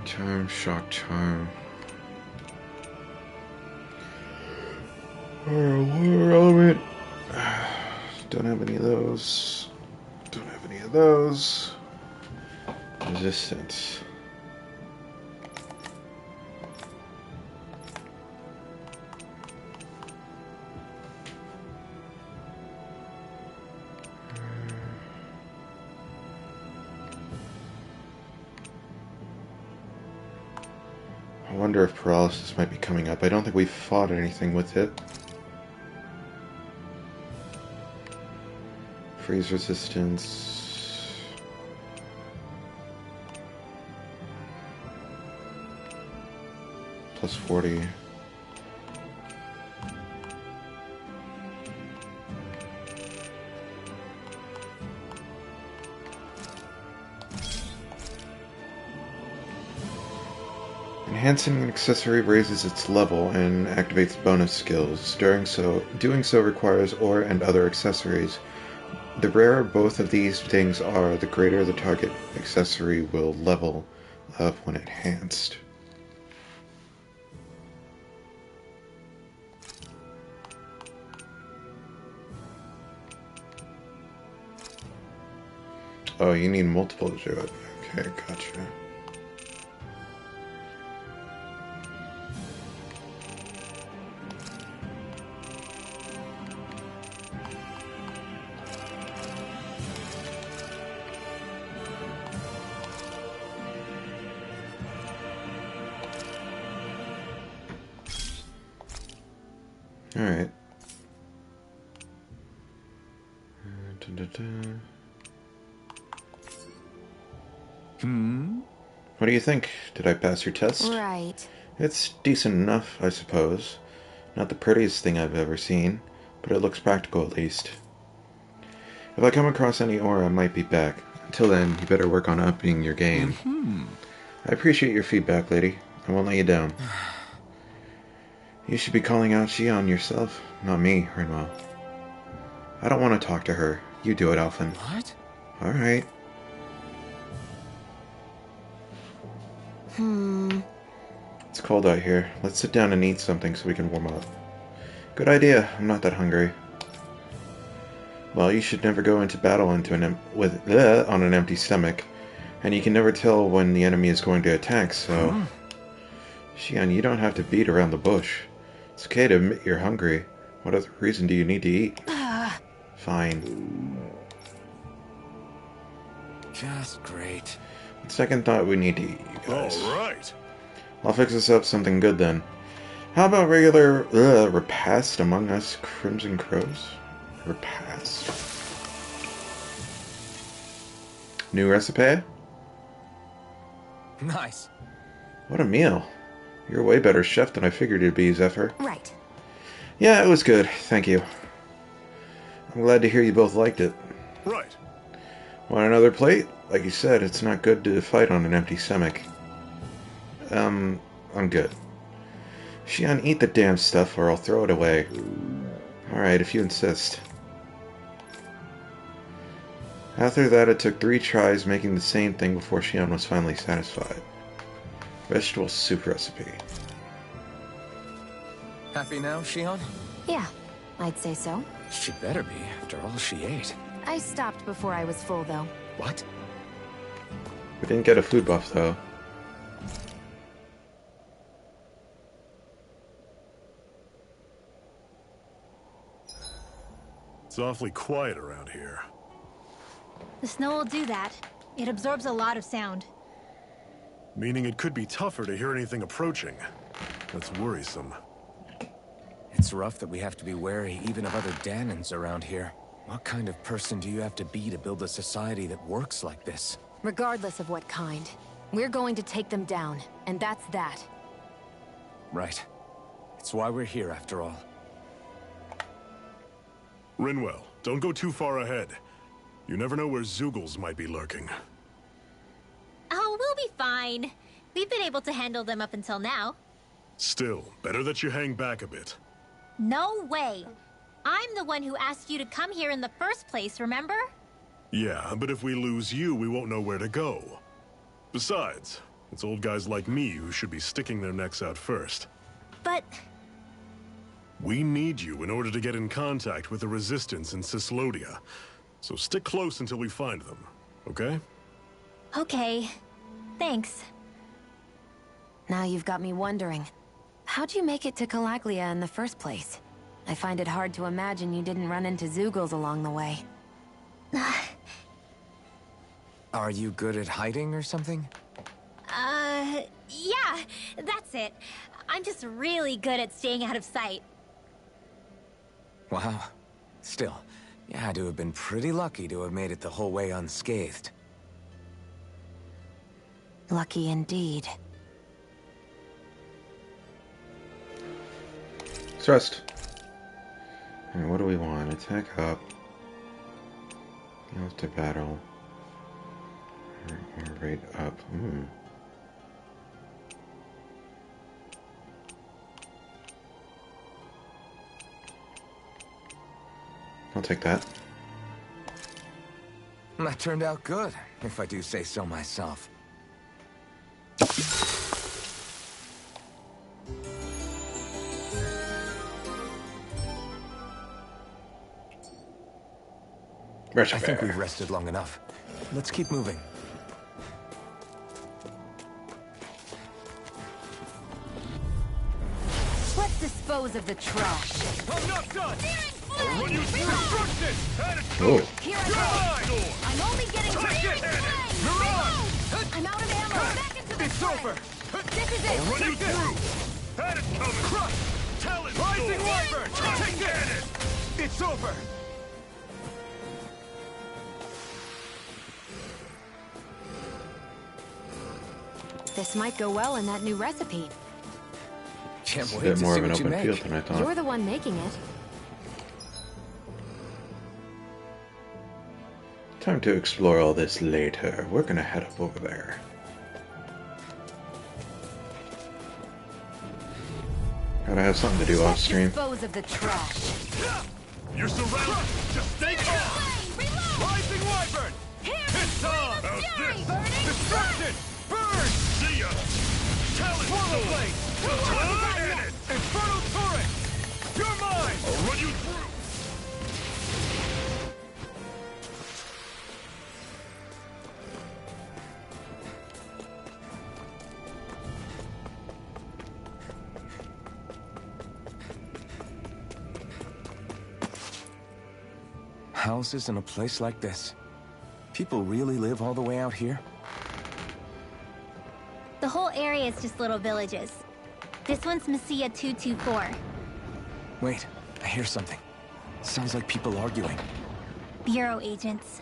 Charm, shock charm. Water element. Don't have any of those. Don't have any of those. Resistance. I wonder if paralysis might be coming up. I don't think we've fought anything with it. Freeze resistance. Plus 40. Enhancing an accessory raises its level and activates bonus skills. Doing so requires ore and other accessories. The rarer both of these things are, the greater the target accessory will level up when enhanced. Oh, you need multiple to do it. Okay, gotcha. Alright. What do you think? Did I pass your test? Right. It's decent enough, I suppose. Not the prettiest thing I've ever seen, but it looks practical at least. If I come across any ore, I might be back. Until then, you better work on upping your game. I appreciate your feedback, lady. I won't let you down. You should be calling out Xion yourself, not me, Rinwell. I don't want to talk to her. You do it, Alphen. What? Alright. It's cold out here. Let's sit down and eat something so we can warm up. Good idea. I'm not that hungry. Well, you should never go into battle on an empty stomach. And you can never tell when the enemy is going to attack, so... Xion, you don't have to beat around the bush. It's okay to admit you're hungry. What other reason do you need to eat? Fine. Just great. On second thought, we need to eat, you guys. Alright. I'll fix us up something good then. How about regular repast among us Crimson Crows? Repast. New recipe? Nice. What a meal. You're a way better chef than I figured you'd be, Zephyr. Right. Yeah, it was good. Thank you. I'm glad to hear you both liked it. Right. Want another plate? Like you said, it's not good to fight on an empty stomach. I'm good. Xion, eat the damn stuff or I'll throw it away. Alright, if you insist. After that, it took 3 tries making the same thing before Shion was finally satisfied. Vegetable soup recipe. Happy now, Shion? Yeah, I'd say so. She better be, after all she ate. I stopped before I was full, though. What? We didn't get a food buff, though. It's awfully quiet around here. The snow will do that. It absorbs a lot of sound. Meaning it could be tougher to hear anything approaching. That's worrisome. It's rough that we have to be wary even of other Danans around here. What kind of person do you have to be to build a society that works like this? Regardless of what kind, we're going to take them down, and that's that. Right. It's why we're here, after all. Rinwell, don't go too far ahead. You never know where Zoogles might be lurking. Oh, we'll be fine. We've been able to handle them up until now. Still, better that you hang back a bit. No way. I'm the one who asked you to come here in the first place, remember? Yeah, but if we lose you, we won't know where to go. Besides, it's old guys like me who should be sticking their necks out first. But... We need you in order to get in contact with the Resistance in Cislodia. So stick close until we find them, okay? Okay. Thanks. Now you've got me wondering. How'd you make it to Calaglia in the first place? I find it hard to imagine you didn't run into Zoogles along the way. Are you good at hiding or something? Yeah, that's it. I'm just really good at staying out of sight. Wow. Still, you had to have been pretty lucky to have made it the whole way unscathed. Lucky indeed. Let's rest. Alright, what do we want? Attack up. Heal to battle. Or raid up. I'll take that. That turned out good, if I do say so myself. I think we've rested long enough. Let's keep moving. Let's dispose of the trash. I'm not done! I'll run you through destruction! Oh. Here I go. I'm only getting Take it! I'm out of ammo. Back into the It's fray. over! This is it. Run you through! Had it coming! Crush! Talent Rising Storm! Wyvern! Take it! It's over! This might go well in that new recipe. Can't It's a wait bit to more see of an what you open field make. than I thought. You're the one making it. Time to explore all this later. We're gonna head up over there. Gotta have something to do off stream. Dispose of the trash. You're surrounded! Just stay calm! Rising Wyvern! It's time! How's this? Destruction! Burn! See ya! Talent Swallow Storm! Blade! Hit it! Infernal Torrent! You're mine! I'll run you through! Houses in a place like this. People really live all the way out here? The whole area is just little villages. This one's Messiah 224. Wait, I hear something. Sounds like people arguing. Bureau agents.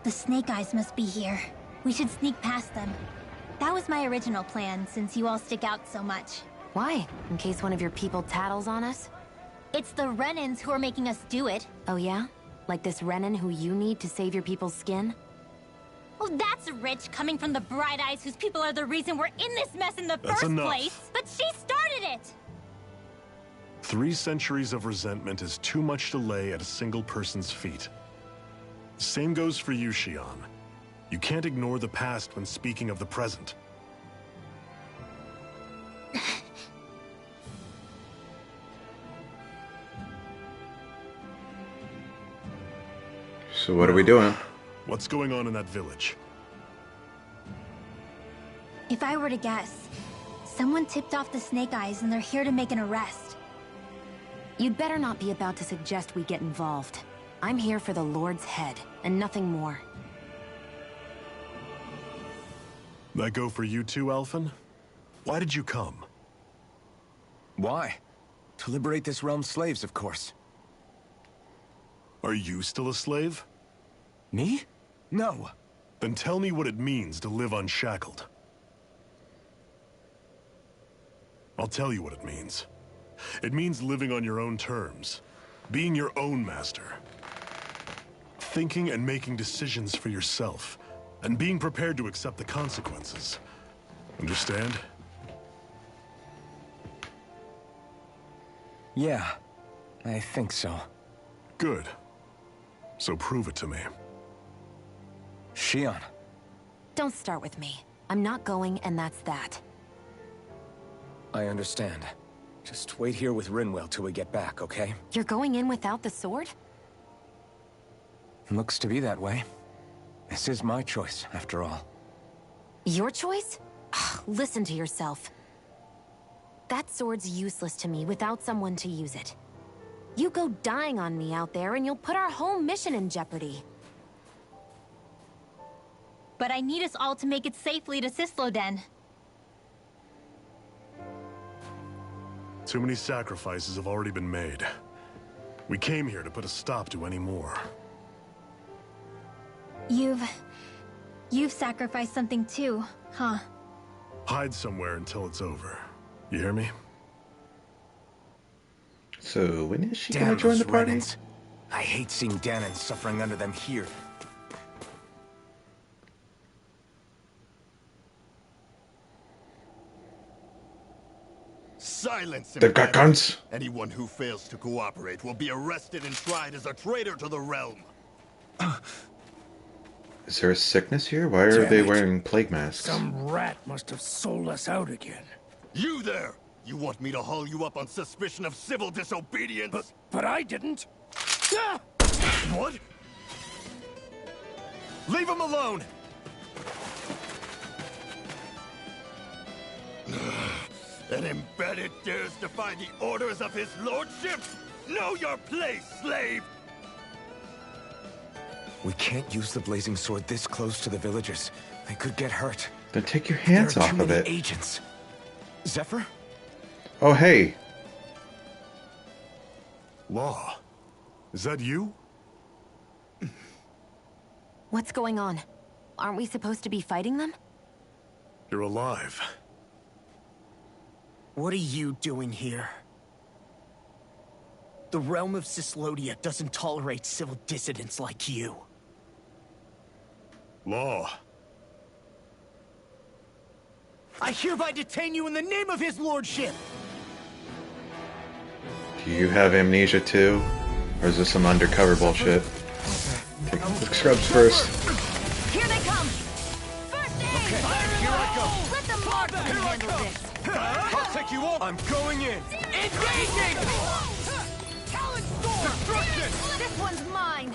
The Snake Eyes must be here. We should sneak past them. That was my original plan, since you all stick out so much. Why? In case one of your people tattles on us? It's the Renans who are making us do it. Oh yeah? Like this Renan who you need to save your people's skin? Oh, that's rich coming from the Bright Eyes whose people are the reason we're in this mess in the That's first enough. place. But she started it! 3 centuries of resentment is too much to lay at a single person's feet. Same goes for you, Shion. You can't ignore the past when speaking of the present. So what are we doing? What's going on in that village? If I were to guess, someone tipped off the Snake Eyes and they're here to make an arrest. You'd better not be about to suggest we get involved. I'm here for the Lord's head, and nothing more. That go for you too, Alphen? Why did you come? Why? To liberate this realm's slaves, of course. Are you still a slave? Me? No. Then tell me what it means to live unshackled. I'll tell you what it means. It means living on your own terms, being your own master, thinking and making decisions for yourself, and being prepared to accept the consequences. Understand? Yeah, I think so. Good. So prove it to me. Shion. Don't start with me. I'm not going, and that's that. I understand. Just wait here with Rinwell till we get back, okay? You're going in without the sword? Looks to be that way. This is my choice, after all. Your choice? Ugh, listen to yourself. That sword's useless to me without someone to use it. You go dying on me out there and you'll put our whole mission in jeopardy. But I need us all to make it safely to Sisloden. Too many sacrifices have already been made. We came here to put a stop to any more. You've sacrificed something too, huh? Hide somewhere until it's over. You hear me? So when is she Damn gonna join those the party? Renans. I hate seeing Danon suffering under them here. Silence him, They've got Danon. guns. Anyone who fails to cooperate will be arrested and tried as a traitor to the realm. Is there a sickness here? Why are Damn they it. wearing plague masks? Some rat must have sold us out again. You there! You want me to haul you up on suspicion of civil disobedience? But I didn't. Ah! What? Leave him alone! An embedded dares defy the orders of his lordship? Know your place, slave! We can't use the blazing sword this close to the villagers. They could get hurt. Then take your hands There are off too of many it. agents. Zephyr? Oh, hey. Law. Is that you? What's going on? Aren't we supposed to be fighting them? You're alive. What are you doing here? The realm of Sislodia doesn't tolerate civil dissidents like you. Law. I hereby detain you in the name of his lordship! Do you have amnesia too? Or is this some undercover bullshit? Take the scrubs first. Here they come! First aid! Here I go. Let them mark them handle this! I'll take you on. I'm going in. Engaging! Talon Storm! Destruction! This one's mine!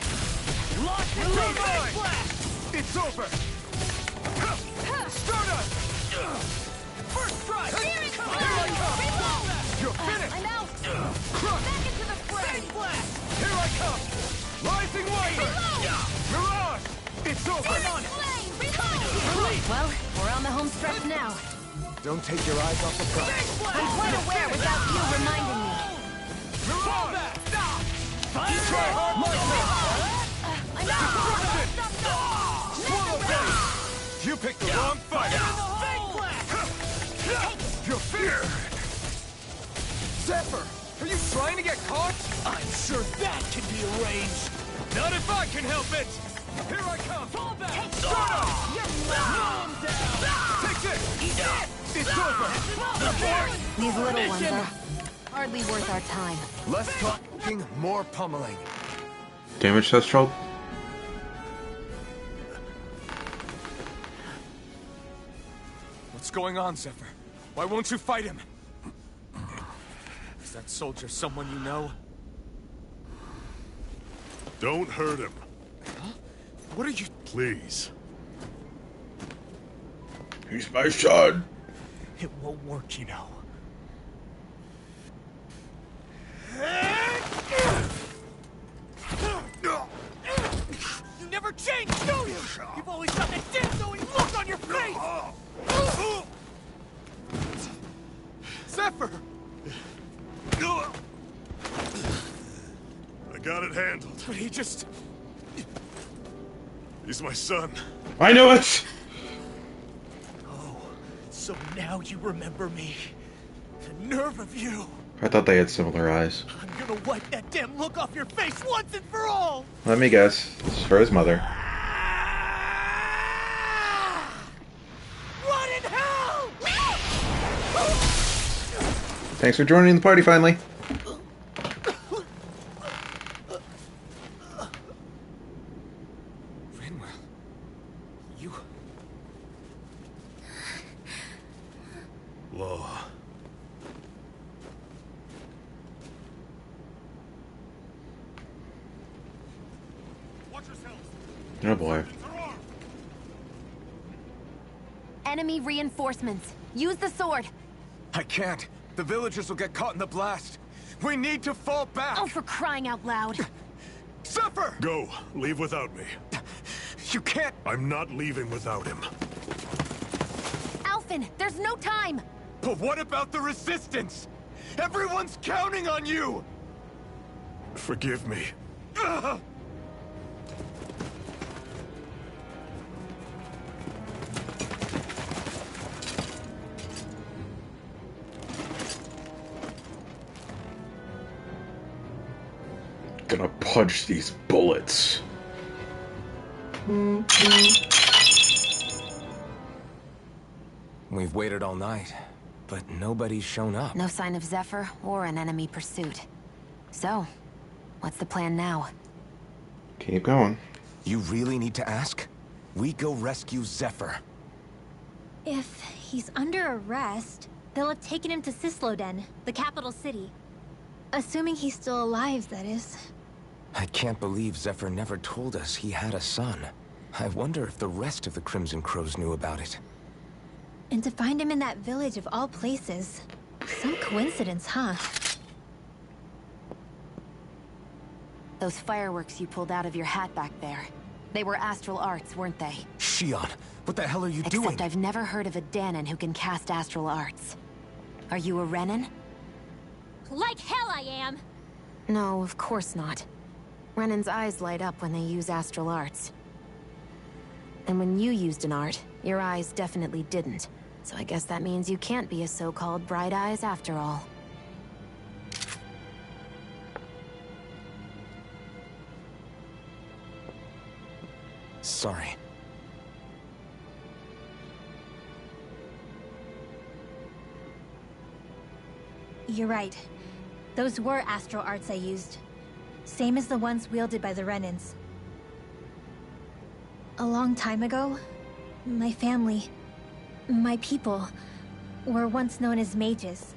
Lost in blast! It's over! Stardust! First strike! Here it comes! Here I come! Reload! You're finished! I'm out! Crush! Back into the fray! Big blast! Here I come! Rising Wiper! Reload! Mirage! It's over! Demon Flame! Reload! Well, we're on the home stretch now. Don't take your eyes off the prize. I'm quite aware without you reminding me. Mirage! Try hard, I'm out! Swallow Blade! You picked the wrong fight! You're finished! Zephyr! Are you trying to get caught? I'm sure that can be arranged! Not if I can help it! Here I come! Fall back! Stardust! Take this! It's over! These little ones are Hardly worth our time. Less talking, more pummeling. Damage test troll. What's going on, Zephyr? Why won't you fight him? Is that soldier someone you know? Don't hurt him. Huh? What are you... Please. He's my son. It won't work, you know. You never change, do you? You've always got that damn knowing look on your face! Zephyr! I got it handled. But he just... He's my son. I know it. Oh, so now you remember me. The nerve of you! I thought they had similar eyes. I'm gonna wipe that damn look off your face once and for all! Let me guess. It's for his mother. Run in hell! Thanks for joining the party finally. Rinwell, you... Law. Oh boy. Enemy reinforcements. Use the sword. I can't. The villagers will get caught in the blast. We need to fall back. Oh, for crying out loud. Zephyr! Go. Leave without me. You can't... I'm not leaving without him. Alphen, there's no time. But what about the resistance? Everyone's counting on you! Forgive me. Ugh! Gonna punch these bullets. We've waited all night, but nobody's shown up. No sign of Zephyr or an enemy pursuit. So, what's the plan now? Keep going. You really need to ask? We go rescue Zephyr. If he's under arrest, they'll have taken him to Cisloden, the capital city. Assuming he's still alive, that is. I can't believe Zephyr never told us he had a son. I wonder if the rest of the Crimson Crows knew about it. And to find him in that village of all places. Some coincidence, huh? Those fireworks you pulled out of your hat back there. They were astral arts, weren't they? Shion, what the hell are you doing? Except I've never heard of a Danon who can cast astral arts. Are you a Renan? Like hell I am! No, of course not. Renan's eyes light up when they use astral arts. And when you used an art, your eyes definitely didn't. So I guess that means you can't be a so-called bright eyes after all. Sorry. You're right. Those were astral arts I used. Same as the ones wielded by the Renans. A long time ago, my family, my people, were once known as mages.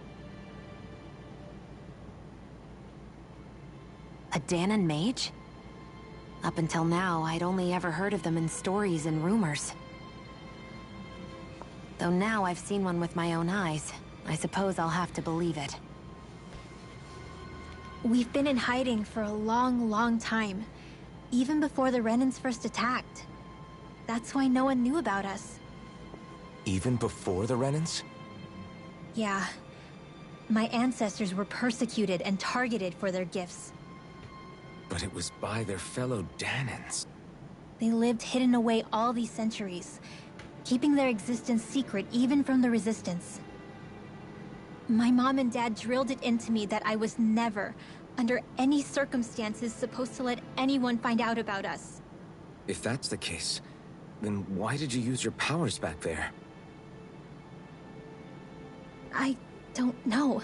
A Danon mage? Up until now, I'd only ever heard of them in stories and rumors. Though now I've seen one with my own eyes, I suppose I'll have to believe it. We've been in hiding for a long, long time. Even before the Renans first attacked. That's why no one knew about us. Even before the Renans? Yeah. My ancestors were persecuted and targeted for their gifts. But it was by their fellow Danons. They lived hidden away all these centuries, keeping their existence secret even from the Resistance. My mom and dad drilled it into me that I was never, under any circumstances, supposed to let anyone find out about us. If that's the case, then why did you use your powers back there? I don't know.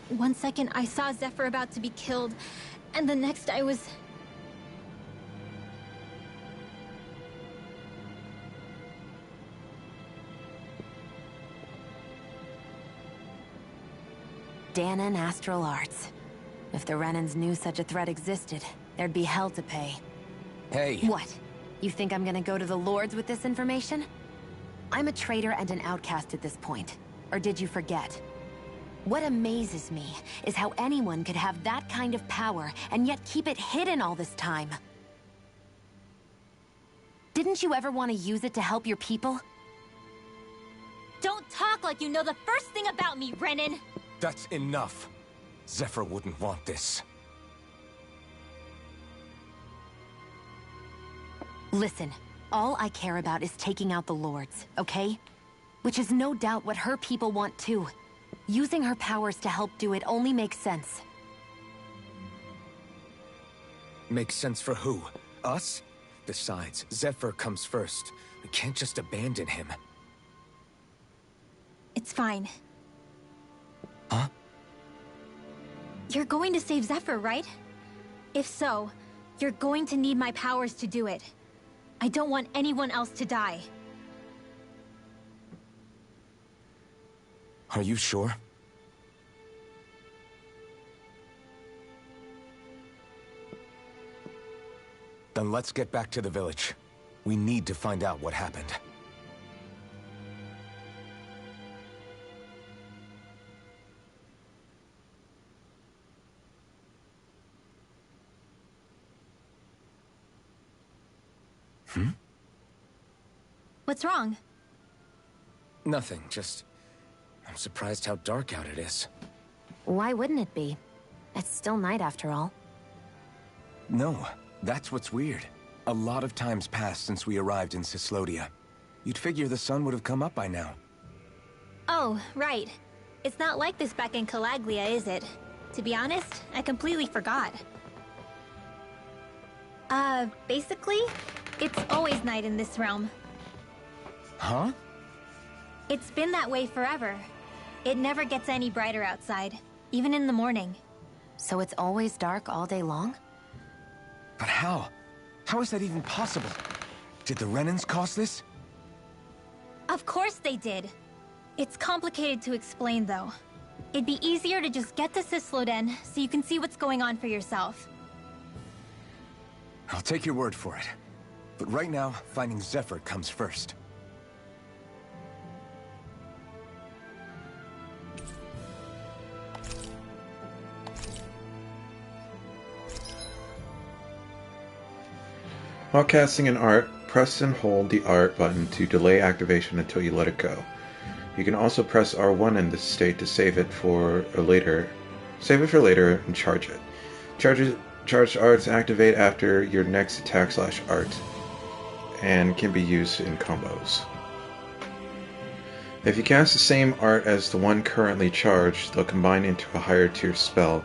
1 second I saw Zephyr about to be killed, and the next I was... Danon Astral Arts. If the Renans knew such a threat existed, there'd be hell to pay. Hey. What? You think I'm gonna go to the Lords with this information? I'm a traitor and an outcast at this point. Or did you forget? What amazes me is how anyone could have that kind of power and yet keep it hidden all this time. Didn't you ever want to use it to help your people? Don't talk like you know the first thing about me, Renan! That's enough. Zephyr wouldn't want this. Listen, all I care about is taking out the Lords, okay? Which is no doubt what her people want too. Using her powers to help do it only makes sense. Makes sense for who? Us? Besides, Zephyr comes first. We can't just abandon him. It's fine. Huh? You're going to save Zephyr, right? If so, you're going to need my powers to do it. I don't want anyone else to die. Are you sure? Then let's get back to the village. We need to find out what happened. What's wrong? Nothing, just... I'm surprised how dark out it is. Why wouldn't it be? It's still night after all. No, that's what's weird. A lot of time's passed since we arrived in Cislodia. You'd figure the sun would have come up by now. Oh, right. It's not like this back in Calaglia, is it? To be honest, I completely forgot. Basically, it's always night in this realm. Huh? It's been that way forever. It never gets any brighter outside, even in the morning. So it's always dark all day long? But how? How is that even possible? Did the Renans cause this? Of course they did. It's complicated to explain, though. It'd be easier to just get to Cisloden so you can see what's going on for yourself. I'll take your word for it. But right now, finding Zephyr comes first. While casting an art, press and hold the art button to delay activation until you let it go. You can also press R1 in this state to save it for later and charge it. Charged arts activate after your next attack/art and can be used in combos. If you cast the same art as the one currently charged, they'll combine into a higher tier spell.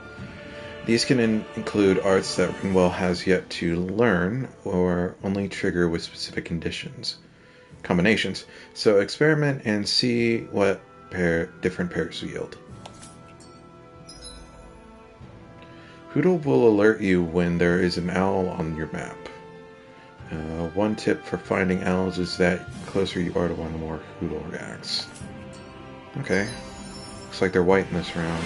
These can include arts that Rinwell has yet to learn or only trigger with specific combinations. So experiment and see what different pairs yield. Hoodle will alert you when there is an owl on your map. One tip for finding owls is that the closer you are to one, the more Hoodle reacts. Okay. Looks like they're white in this round.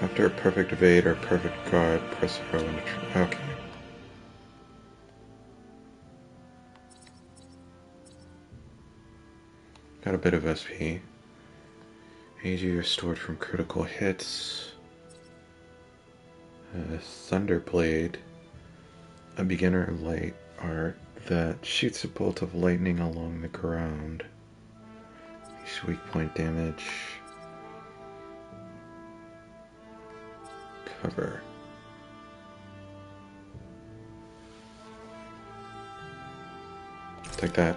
After a perfect evade or perfect guard, press R when to okay. Got a bit of SP. AG restored from critical hits. Thunderblade. A beginner light art that shoots a bolt of lightning along the ground. Each weak point damage. Cover. Take that.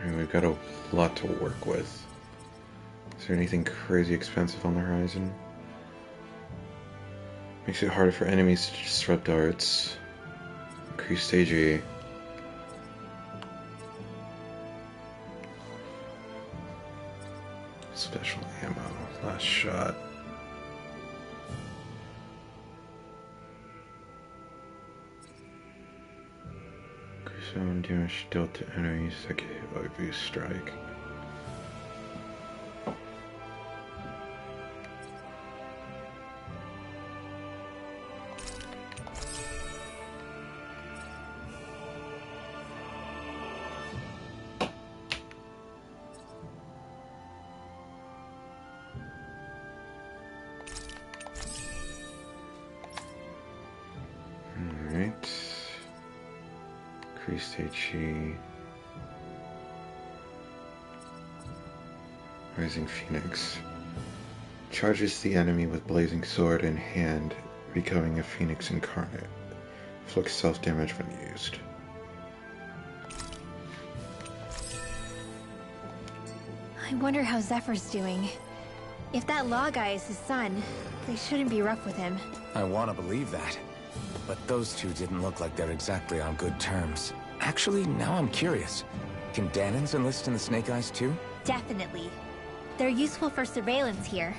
Alright, we've got a lot to work with. Is there anything crazy expensive on the horizon? Makes it harder for enemies to disrupt arts. Increased AG. Special ammo. Last shot. Increase amount of damage dealt to enemies that get hit by boost strike. Increased HE. Rising Phoenix. Charges the enemy with blazing sword in hand, becoming a Phoenix incarnate. Inflicts self-damage when used. I wonder how Zephyr's doing. If that law guy is his son, they shouldn't be rough with him. I want to believe that. But those two didn't look like they're exactly on good terms. Actually, now I'm curious. Can Danans enlist in the Snake Eyes too? Definitely. They're useful for surveillance here.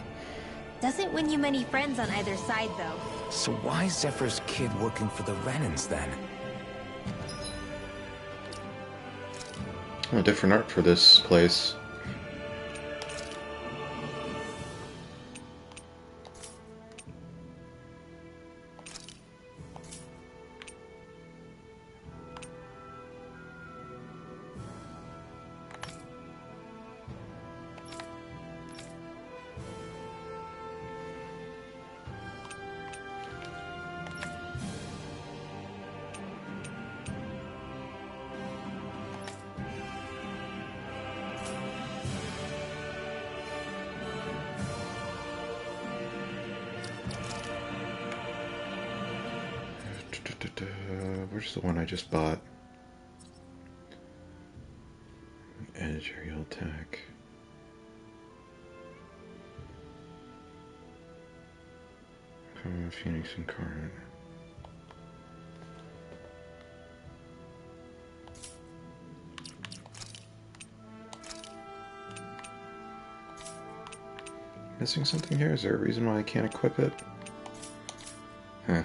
Doesn't win you many friends on either side, though. So why is Zephyr's kid working for the Renans then? Oh, different art for this place. Where's the one I just bought? Edge aerial attack. Phoenix incarnate. Missing something here? Is there a reason why I can't equip it? Huh.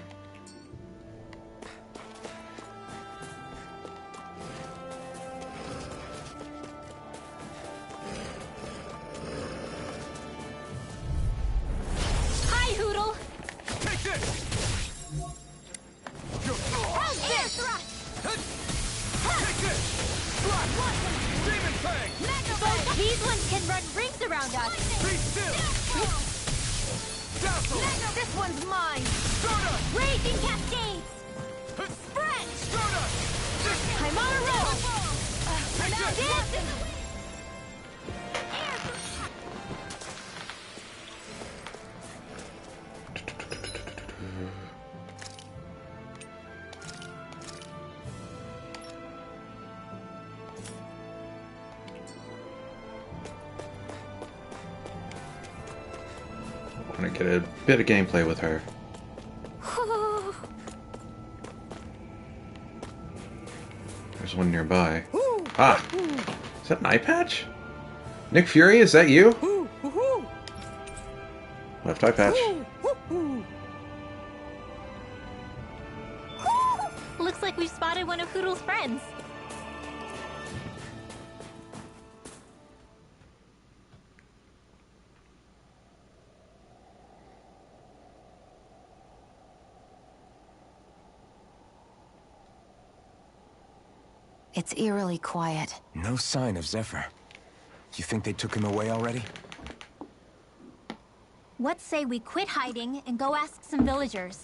I want to get a bit of gameplay with her. There's one nearby. Ah! Is that an eye patch? Nick Fury, is that you? Left eye patch. Looks like we've spotted one of Hoodle's friends. It's eerily quiet. No sign of Zephyr. You think they took him away already? What say we quit hiding and go ask some villagers?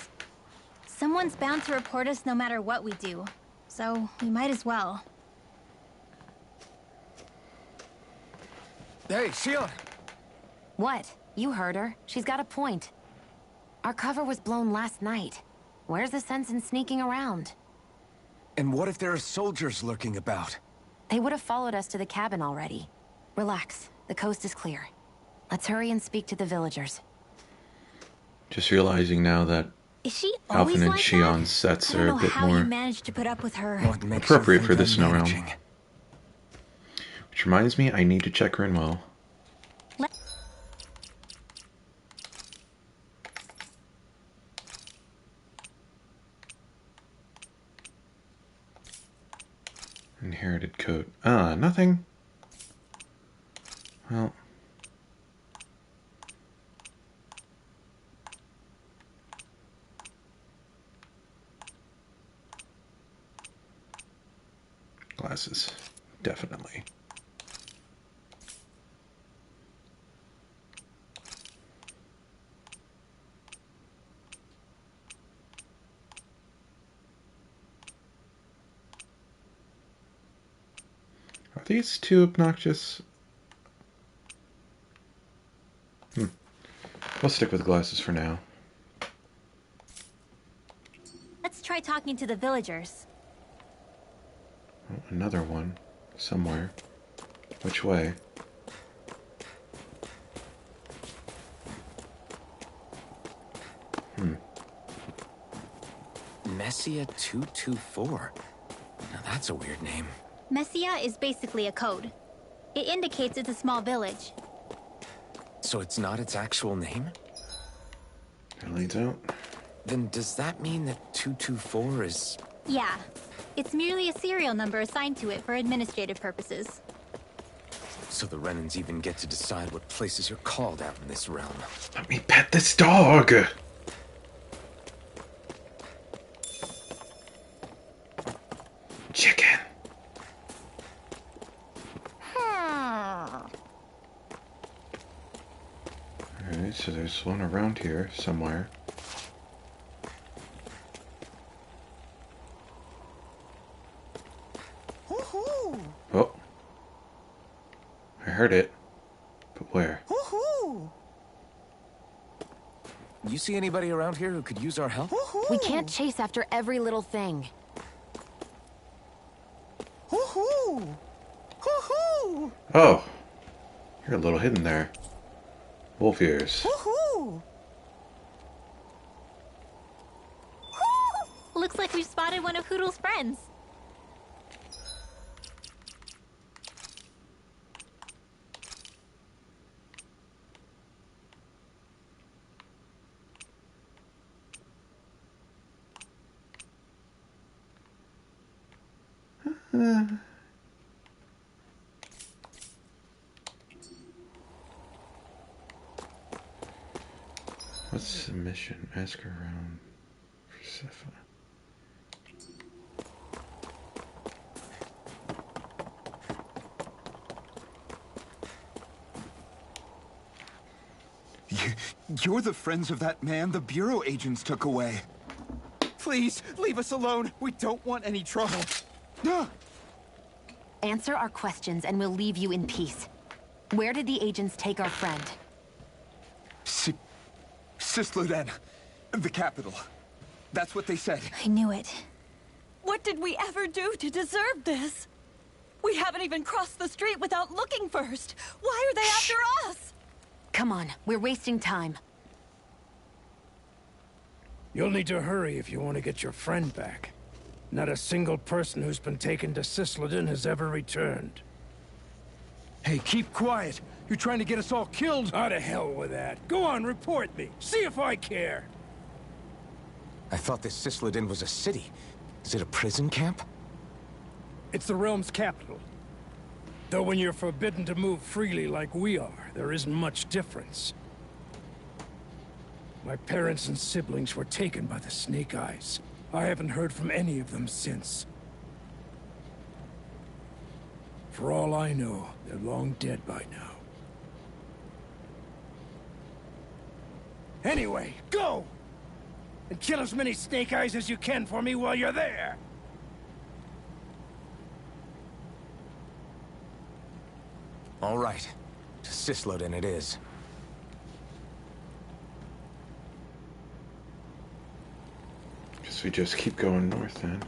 Someone's bound to report us no matter what we do, so we might as well. Hey, Sheila! What? You heard her. She's got a point. Our cover was blown last night. Where's the sense in sneaking around? And what if there are soldiers lurking about? They would have followed us to the cabin already. Relax. The coast is clear. Let's hurry and speak to the villagers. Just realizing now that Is she always Alphen and like Shion's that? sets I are don't a know bit how more you managed to put up with her. What makes you appropriate for think this I'm snow realm. managing? Which reminds me, I need to check Rinwell. Let Inherited code. Nothing. Well. Glasses. Definitely. Are these too obnoxious? We'll stick with glasses for now. Let's try talking to the villagers. Oh, another one. Somewhere. Which way? Messia 224. Now that's a weird name. Messia is basically a code. It indicates it's a small village. So it's not its actual name? Really don't. Then does that mean that 224 is... Yeah. It's merely a serial number assigned to it for administrative purposes. So the Renans even get to decide what places you're called out in this realm. Let me pet this dog! Chicken! Alright, so there's one around here somewhere. Oh. I heard it. But where? You see anybody around here who could use our help? We can't chase after every little thing. Oh. You're a little hidden there. Wolf ears. Looks like we've spotted one of Hoodle's friends. What's the mission? Ask her around Persephone. You're the friends of that man the Bureau agents took away. Please, leave us alone. We don't want any trouble. Answer our questions and we'll leave you in peace. Where did the agents take our friend? Sisluden, the capital. That's what they said. I knew it. What did we ever do to deserve this? We haven't even crossed the street without looking first. Why are they after us? Come on, we're wasting time. You'll need to hurry if you want to get your friend back. Not a single person who's been taken to Sisleden has ever returned. Hey, keep quiet. You're trying to get us all killed. Out of hell with that. Go on, report me. See if I care. I thought this Sisleden was a city. Is it a prison camp? It's the realm's capital. Though when you're forbidden to move freely like we are, there isn't much difference. My parents and siblings were taken by the Snake Eyes. I haven't heard from any of them since. For all I know, they're long dead by now. Anyway, go! And kill as many Snake Eyes as you can for me while you're there! All right. To Sisleden it is. Guess we just keep going north then.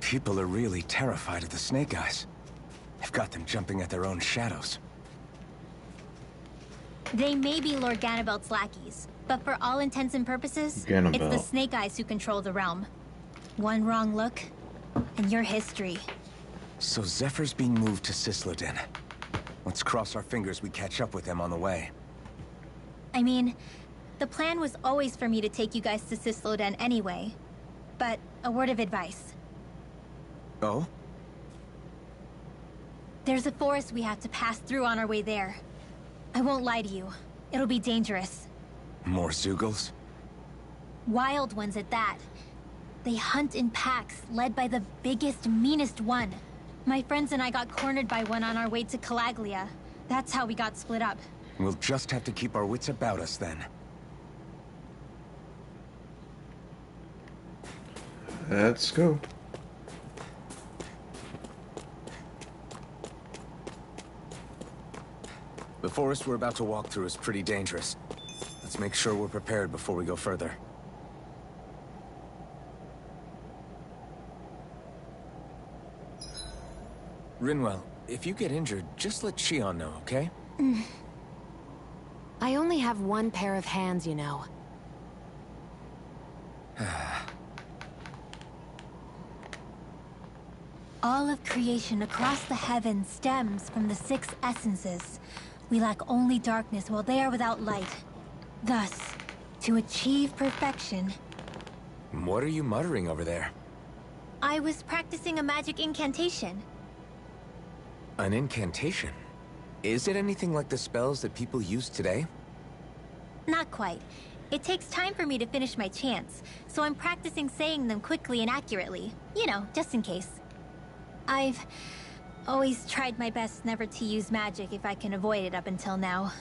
People are really terrified of the Snake Eyes. They've got them jumping at their own shadows. They may be Lord Ganabelt's lackeys, but for all intents and purposes, it's the Ganabelt. Snake Eyes who control the realm. One wrong look, and your history. So Zephyr's being moved to Sisleden. Let's cross our fingers we catch up with them on the way. I mean, The plan was always for me to take you guys to Cisloden anyway. But a word of advice. Oh? There's a forest we have to pass through on our way there. I won't lie to you. It'll be dangerous. More Zeugles? Wild ones at that. They hunt in packs, led by the biggest, meanest one. My friends and I got cornered by one on our way to Calaglia. That's how we got split up. We'll just have to keep our wits about us then. Let's go. The forest we're about to walk through is pretty dangerous. Let's make sure we're prepared before we go further. Rinwell, if you get injured, just let Shion know, okay? I only have one pair of hands, you know. All of creation across the heavens stems from the 6 essences. We lack only darkness while they are without light. Thus, to achieve perfection... What are you muttering over there? I was practicing a magic incantation. An incantation? Is it anything like the spells that people use today? Not quite. It takes time for me to finish my chants, so I'm practicing saying them quickly and accurately. You know, just in case. I've always tried my best never to use magic if I can avoid it up until now.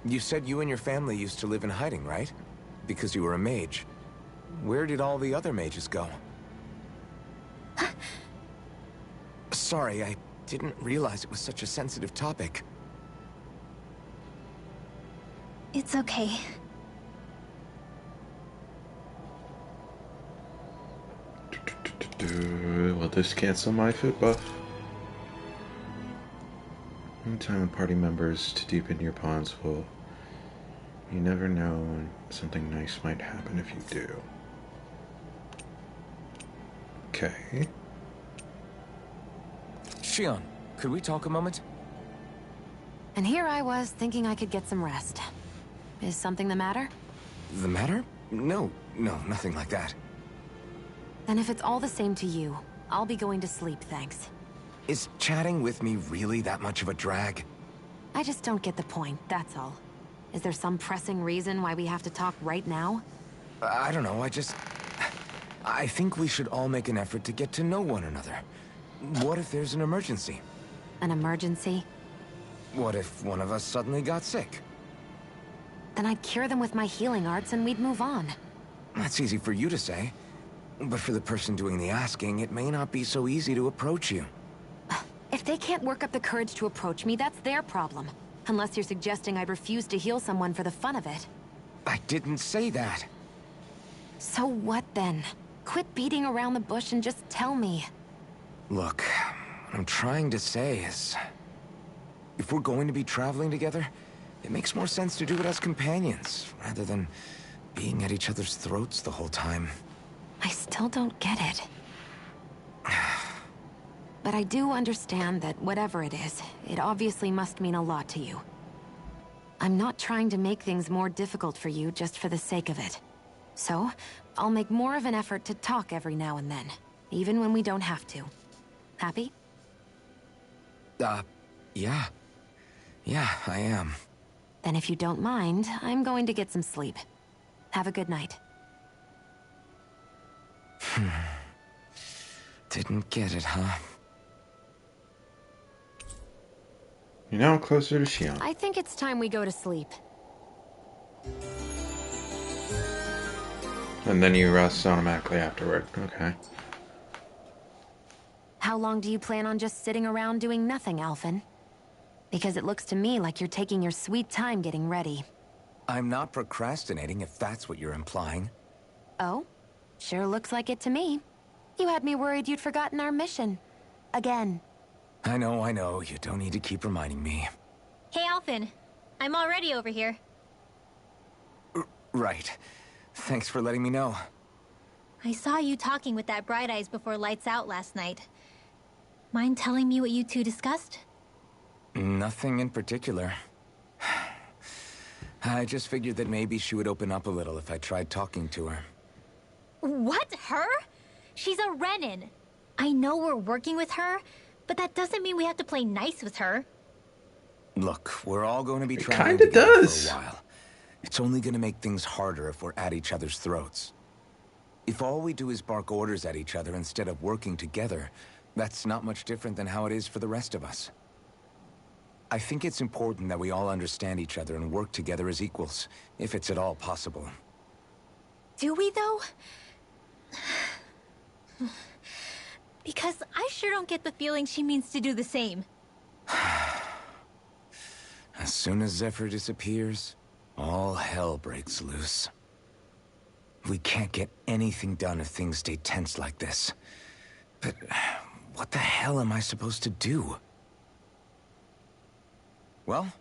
You said you and your family used to live in hiding, right? Because you were a mage. Where did all the other mages go? Sorry, I didn't realize it was such a sensitive topic. It's okay. Will this cancel my foot buff? One time with party members to deepen your bonds will... You never know when something nice might happen if you do. Okay. Shion, could we talk a moment? And here I was, thinking I could get some rest. Is something the matter? The matter? No, nothing like that. Then if it's all the same to you, I'll be going to sleep, thanks. Is chatting with me really that much of a drag? I just don't get the point, that's all. Is there some pressing reason why we have to talk right now? I don't know, I think we should all make an effort to get to know one another. What if there's an emergency? An emergency? What if one of us suddenly got sick? Then I'd cure them with my healing arts and we'd move on. That's easy for you to say. But for the person doing the asking, it may not be so easy to approach you. If they can't work up the courage to approach me, that's their problem. Unless you're suggesting I'd refuse to heal someone for the fun of it. I didn't say that. So what then? Quit beating around the bush and just tell me. Look, what I'm trying to say is... if we're going to be traveling together, it makes more sense to do it as companions, rather than being at each other's throats the whole time. I still don't get it. But I do understand that whatever it is, it obviously must mean a lot to you. I'm not trying to make things more difficult for you just for the sake of it. So, I'll make more of an effort to talk every now and then, even when we don't have to. Happy? Yeah. Yeah, I am. Then if you don't mind, I'm going to get some sleep. Have a good night. Didn't get it, huh? You're now closer to Shion. I think it's time we go to sleep. And then you rest automatically afterward. Okay. How long do you plan on just sitting around doing nothing, Alphen? Because it looks to me like you're taking your sweet time getting ready. I'm not procrastinating, if that's what you're implying. Oh? Sure looks like it to me. You had me worried you'd forgotten our mission. Again. I know. You don't need to keep reminding me. Hey, Alphen. I'm already over here. Right. Thanks for letting me know. I saw you talking with that Bright Eyes before lights out last night. Mind telling me what you two discussed? Nothing in particular. I just figured that maybe she would open up a little if I tried talking to her. What? Her? She's a Renin. I know we're working with her, but that doesn't mean we have to play nice with her. Look, we're all going to be trying kinda together does. for a while. It's only going to make things harder if we're at each other's throats. If all we do is bark orders at each other instead of working together, that's not much different than how it is for the rest of us. I think it's important that we all understand each other and work together as equals, if it's at all possible. Do we, though? Because I sure don't get the feeling she means to do the same. As soon as Zephyr disappears, all hell breaks loose. We can't get anything done if things stay tense like this. But what the hell am I supposed to do? Well,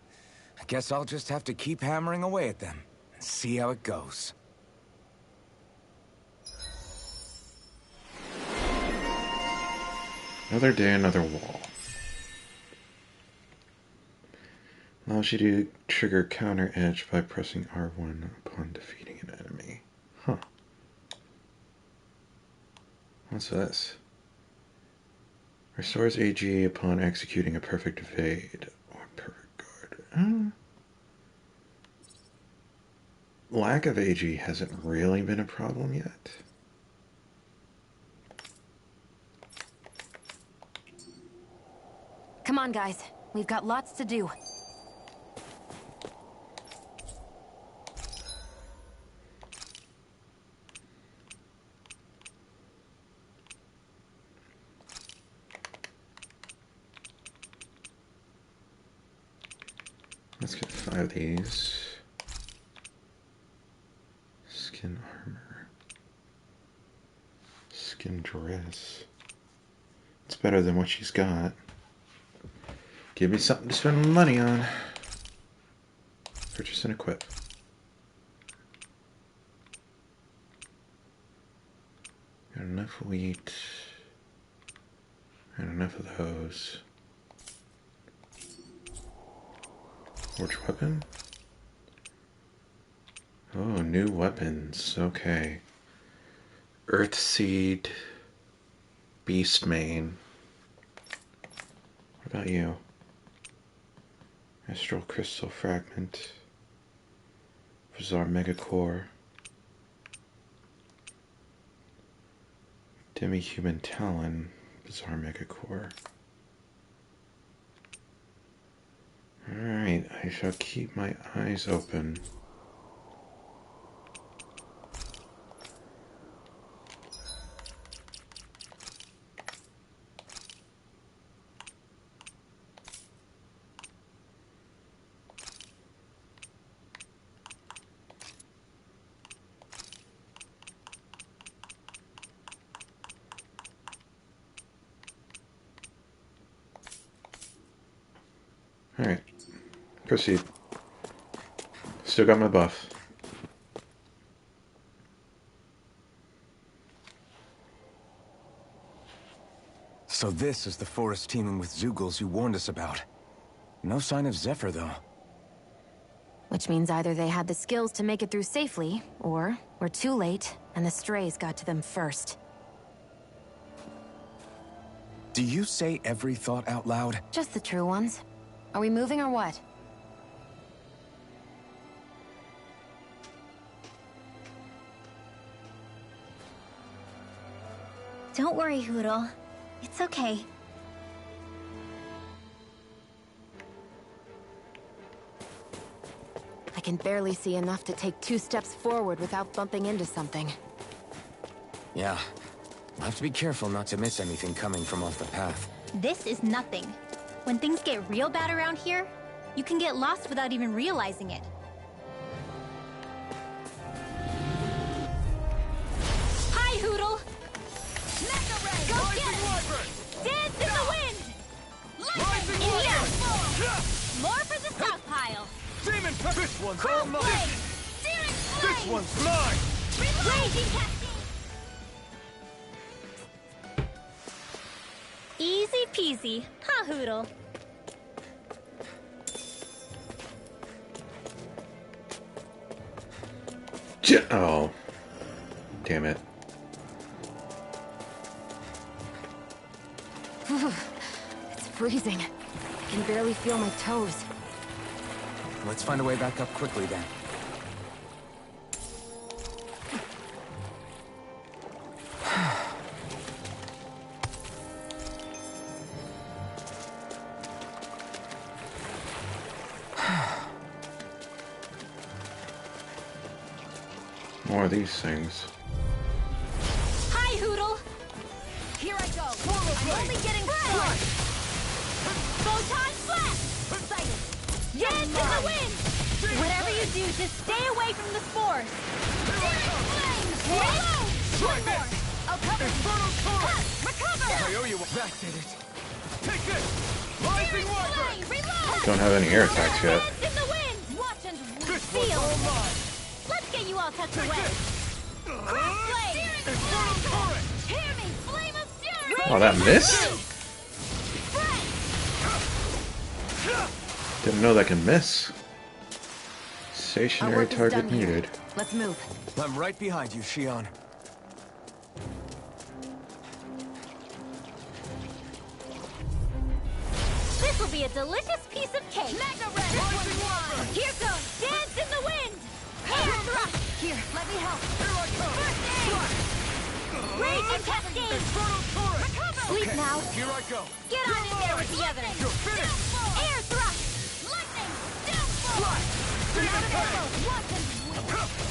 I guess I'll just have to keep hammering away at them and see how it goes. Another day, another wall. Allows you to trigger counter edge by pressing R1 upon defeating an enemy. Huh. What's this? Restores AG upon executing a perfect evade or perfect guard. Lack of AG hasn't really been a problem yet. Come on, guys. We've got lots to do. Let's get 5 of these. Skin armor. Skin dress. It's better than what she's got. Give me something to spend money on. Purchase and equip. Got enough wheat. And enough of those. Forge weapon? Oh, new weapons. Okay. Earthseed. Beastmane. What about you? Astral Crystal Fragment. Bizarre Megacore. Demi-Human Talon. Bizarre Megacore. Alright, I shall keep my eyes open. Alright, proceed. Still got my buff. So this is the forest teeming with Zeugles you warned us about. No sign of Zephyr, though. Which means either they had the skills to make it through safely, or we're too late, and the strays got to them first. Do you say every thought out loud? Just the true ones. Are we moving or what? Don't worry, Hoodle. It's okay. I can barely see enough to take 2 steps forward without bumping into something. Yeah. I'll have to be careful not to miss anything coming from off the path. This is nothing. When things get real bad around here, you can get lost without even realizing it. Hi, Hoodle! Go get it! Dance in the wind! Rising In here! Lightning! More for the stockpile! Demon Pepper! This one's all mine! Searing This flame! one's mine! Raging cascade! Easy peasy, huh, Hoodle? Oh. Damn it. It's freezing. I can barely feel my toes. Let's find a way back up quickly then. More of these things. Hi, Hoodle! Here I go. I'm only getting started! Photon flash! Excited. Dance in the wind! Whatever you do, just stay away from the spores! Reload! Try this! I'll cover you. Infernal torrent! Recover! I owe you one. That did it. Take this! Rising Wyvern! Reload! Don't have any air attacks yet. Dance in the wind! Watch and This one's all mine! Let's get you all tucked away! Infernal torrent! Hear me! Flame of fury! Oh, that missed? Didn't know that can miss. Our Stationary work is target done here. needed. Let's move. I'm right behind you, Shion. This will be a delicious piece of cake! Mega red. Here goes! Dance in the wind! Air thrust! Here, let me help. Here I come! Rage and cascade! Infernal torrent! Sleep now! Here I go! Get on in there with the others! You're finished! Air thrust! Lightning. Stay the path! Watch and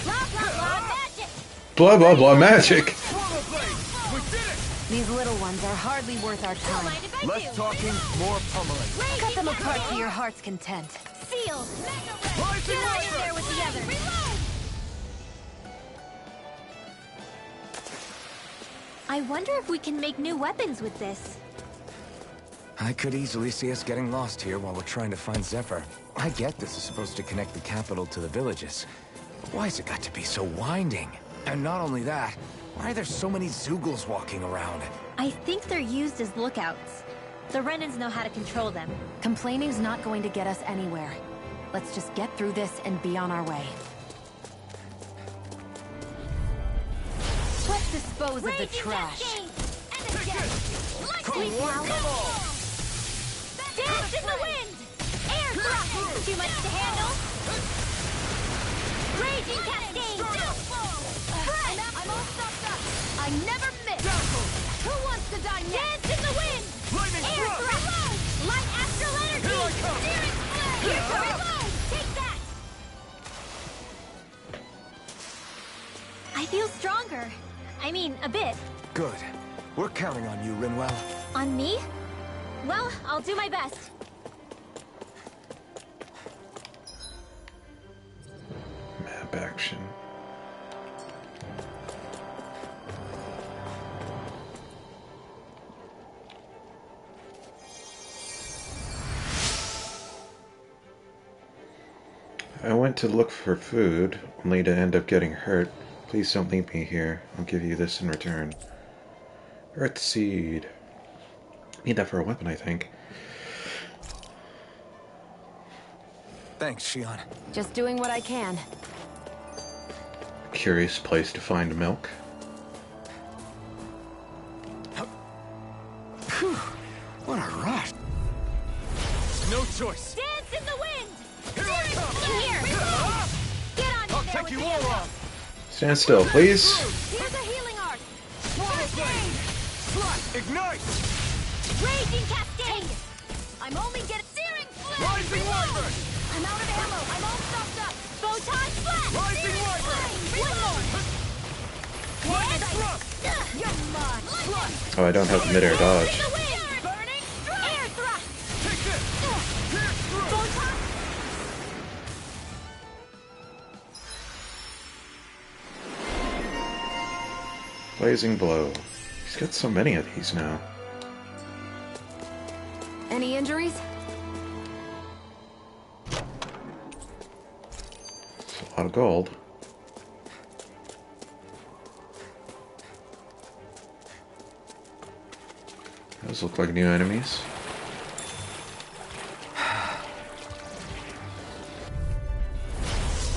Blah blah blah magic! Blah blah blah magic! Swallow blade! We did it! These little ones are hardly worth our Don't time. mind if I do! Less talking, more pummeling. Rage Cut them and apart to cascade! your heart's content. Sealed! Rising Get on in Wyvern! there with the others! I wonder if we can make new weapons with this. I could easily see us getting lost here while we're trying to find Zephyr. I get this is supposed to connect the capital to the villages. But why's it got to be so winding? And not only that, why are there so many Zoogles walking around? I think they're used as lookouts. The Renans know how to control them. Complaining's not going to get us anywhere. Let's just get through this and be on our way. Let's dispose of the trash. Sleep now. Dance in the wind! Air thrust! Too much to handle? Raging cascade! I'm all stuffed up. I never miss. Who wants to die next? Dance in the wind! Lightning Air thrust! thrust! Light astral energy! Here I come! Here goes! Reload! Take that! I feel stronger. I mean, a bit. Good. We're counting on you, Rinwell. On me? Well, I'll do my best. Map action. I went to look for food, only to end up getting hurt. Please don't leave me here. I'll give you this in return. Earth seed. Need that for a weapon, I think. Thanks, Shion. Just doing what I can. Curious place to find milk. Phew, what a rush. No choice! Dance in the wind! Here I come! Here! Get on I'll in there take with you the all others. on! Stand still, please. Here's a healing art! Swallow blade! Slot! Ignite! Raging cascade! I'm only getting searing flame. Rising Wyvern! I'm out of ammo. I'm all stuffed up. Photon flash! Rising Wyvern! Reload! Lightning thrust! You're mine. Oh, I don't have midair dodge. In the wind! Burning air thrust! Take this! Pierce through! Photon! Blazing blow. He's got so many of these now. Any injuries? It's a lot of gold. Those look like new enemies.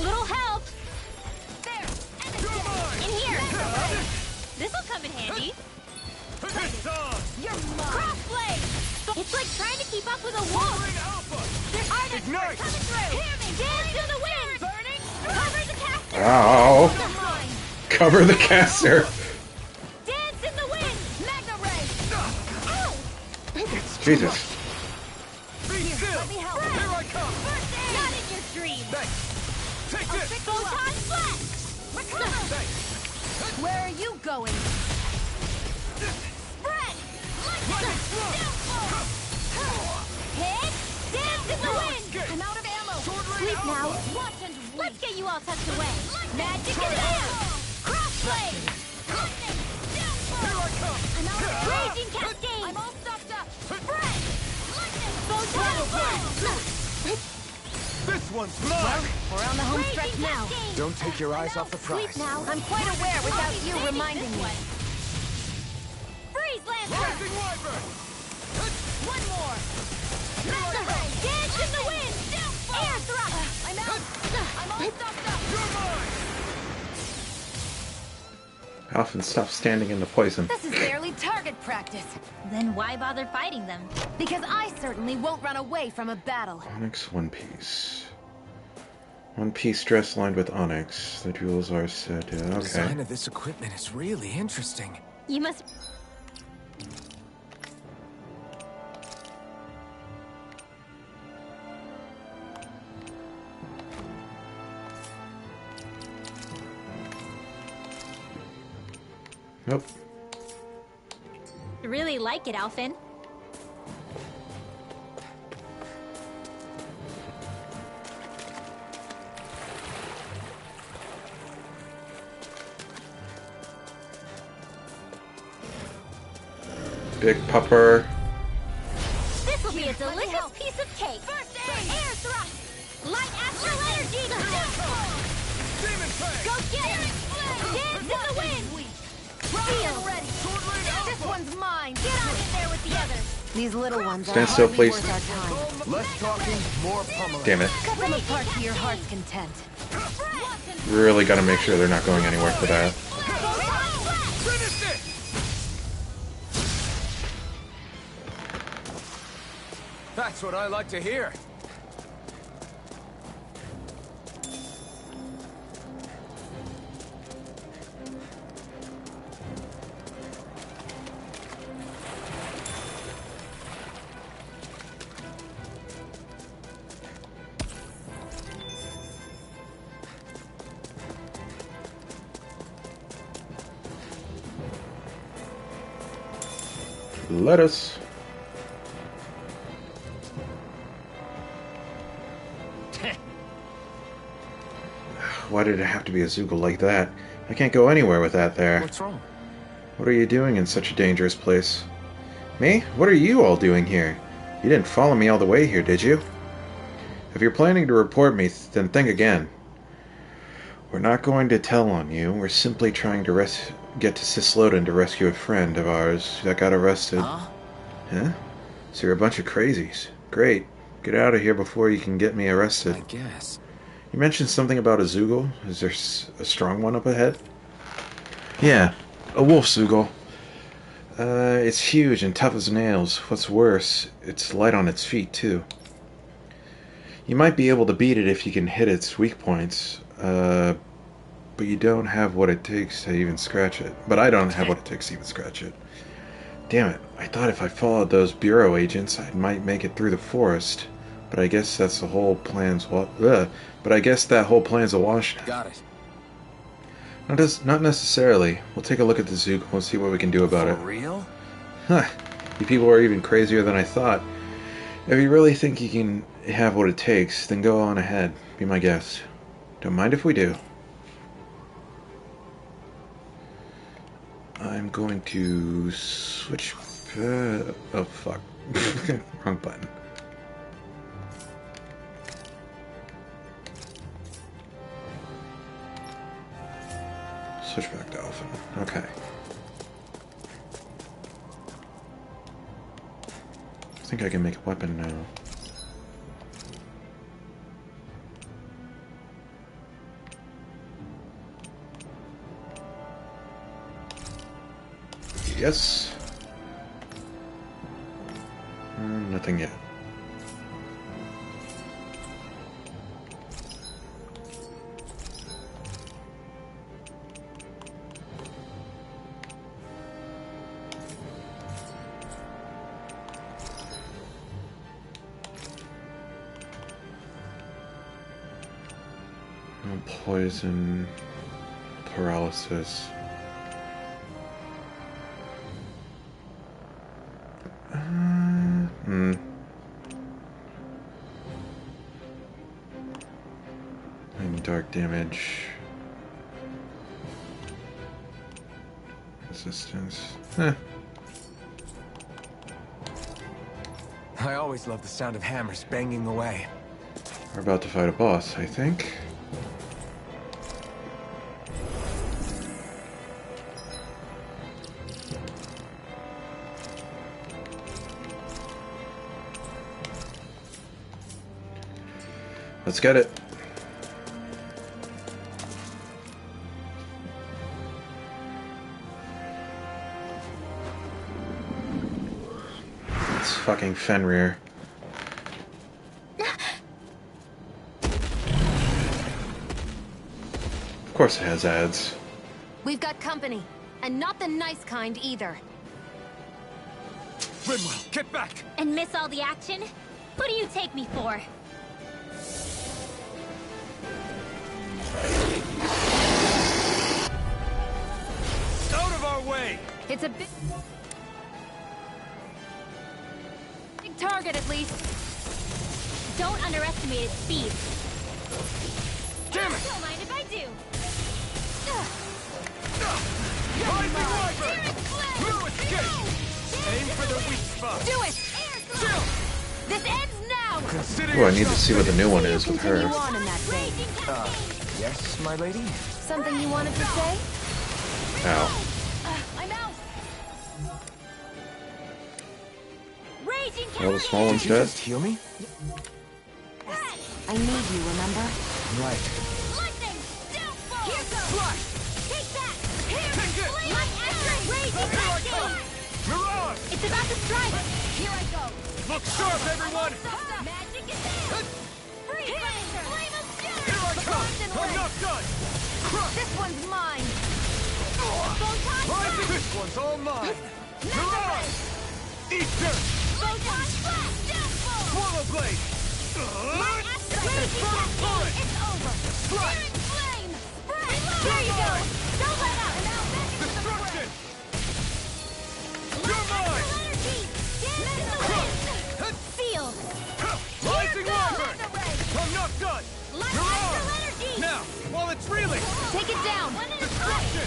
Little help! There. trying to keep up with a wolf. There's artists Ignite! coming through. Hear me! Dance in the wind. Burning. Cover the caster. Ow! Cover the caster. Dance in the wind. Magna ray. Ow! Jesus. Be still! Let me help. Here I come! First aid. Not in your dreams. Thanks! Take this! Photon flash. Recover. Thanks! Where are you going? Spread. Lightning strike. Hit. Dance in the wind. I'm out of ammo. Sleep now. Watch and wait. Let's get you all tucked away. Magic in the air. Crossblade. Lightning. Here I come! I'm out of raging cascade. I'm all stopped up. Spread. Lightning. Photon flash. This one's mine! We're on the home stretch Raging now. cascade. Don't take your eyes off the Sleep prize. now. I'm quite aware without you reminding me. Freeze Lancer. Rising Wyvern! One more. Magna ray. Dance in the wind. Air thrust. I'm out. I'm all stopped up. You're mine! Alphen, stop standing in the poison. This is barely target practice. Then why bother fighting them? Because I certainly won't run away from a battle. Onyx One Piece. One Piece dress lined with onyx. The jewels are said to... The Okay. design of this equipment is really interesting. You must... Nope. really like it, Alphen. Big pupper. This will be a delicious piece of cake. First aid. Air thrust. Light astral energy. Demon Fang! Go get him. Dance in the wind. Feel ready. This one's mine. Get on in there with the others. These little ones are Stand still, hardly please. worth our time. Less talking, more pummeling. Damn it. Cut them apart to your heart's content. Really gotta make sure they're not going anywhere for that. Finish it! That's what I like to hear. Lettuce. Why did it have to be a Zoogle like that? I can't go anywhere with that there. What's wrong? What are you doing in such a dangerous place? Me? What are you all doing here? You didn't follow me all the way here, did you? If you're planning to report me, then think again. We're not going to tell on you. We're simply trying to get to Cisloden to rescue a friend of ours that got arrested. Huh? So you're a bunch of crazies. Great. Get out of here before you can get me arrested. I guess. You mentioned something about a Zoogle. Is there a strong one up ahead? Yeah, a wolf Zoogle. It's huge and tough as nails. What's worse, it's light on its feet, too. You might be able to beat it if you can hit its weak points, but you don't have what it takes to even scratch it. But I don't have what it takes to even scratch it. Damn it, I thought if I followed those Bureau agents, I might make it through the forest. But I guess that's the whole plan's but I guess that whole plan's a wash now. Got it. Not necessarily. We'll take a look at the Zoogle and see what we can do about For it. real? Huh. You people are even crazier than I thought. If you really think you can have what it takes, then go on ahead. Be my guest. Don't mind if we do. I'm going to switch... oh, fuck. Wrong button. Switch back to Alphen. Okay. I think I can make a weapon now. Yes. Nothing yet. No poison, paralysis. And dark damage. Resistance. I always love the sound of hammers banging away. We're about to fight a boss, I think. Let's get it. It's fucking Fenrir. Of course it has ads. We've got company, and not the nice kind either. Rimwell, get back! And miss all the action? Who do you take me for? Out of our way! It's a big target, at least. Don't underestimate its speed. Damn it! Don't mind if I do. Rising Wyvern! No escape! Aim for the weak spot! Do it! Chill! This ends now! Consider Oh, I need to yourself see what the new one You is with continue her. on in that vein. Yes, my lady? Something you wanted to say? Ow. I'm out. Raging All the small ones Did you dead? just heal me? I need you, remember? Right. Lightning! Downfall! Here goes! Flash! Take that! Here! Take this! Light after raging Here I lightning! come! Mirage! It's about to strike! Here I go! Look sharp, everyone! Magic is in! Free laser! Flame of Here I come! I'm not done! Crush! This one's mine. Photon Rising! This one's all mine! Mirage! Eat dirt! Photon flash! Downfall! Swallow blade! Light after raging Turret! It's over! Flash! Searing flame! Spread! There you go! Don't let up! Now back into the Destruction! fray! You're mine! Energy! Dance the wind! Seal! Rising Here goes! Wyvern! I'm not done! Light Mirage! astral energy! Now, while it's reeling! Take it down. Destruction!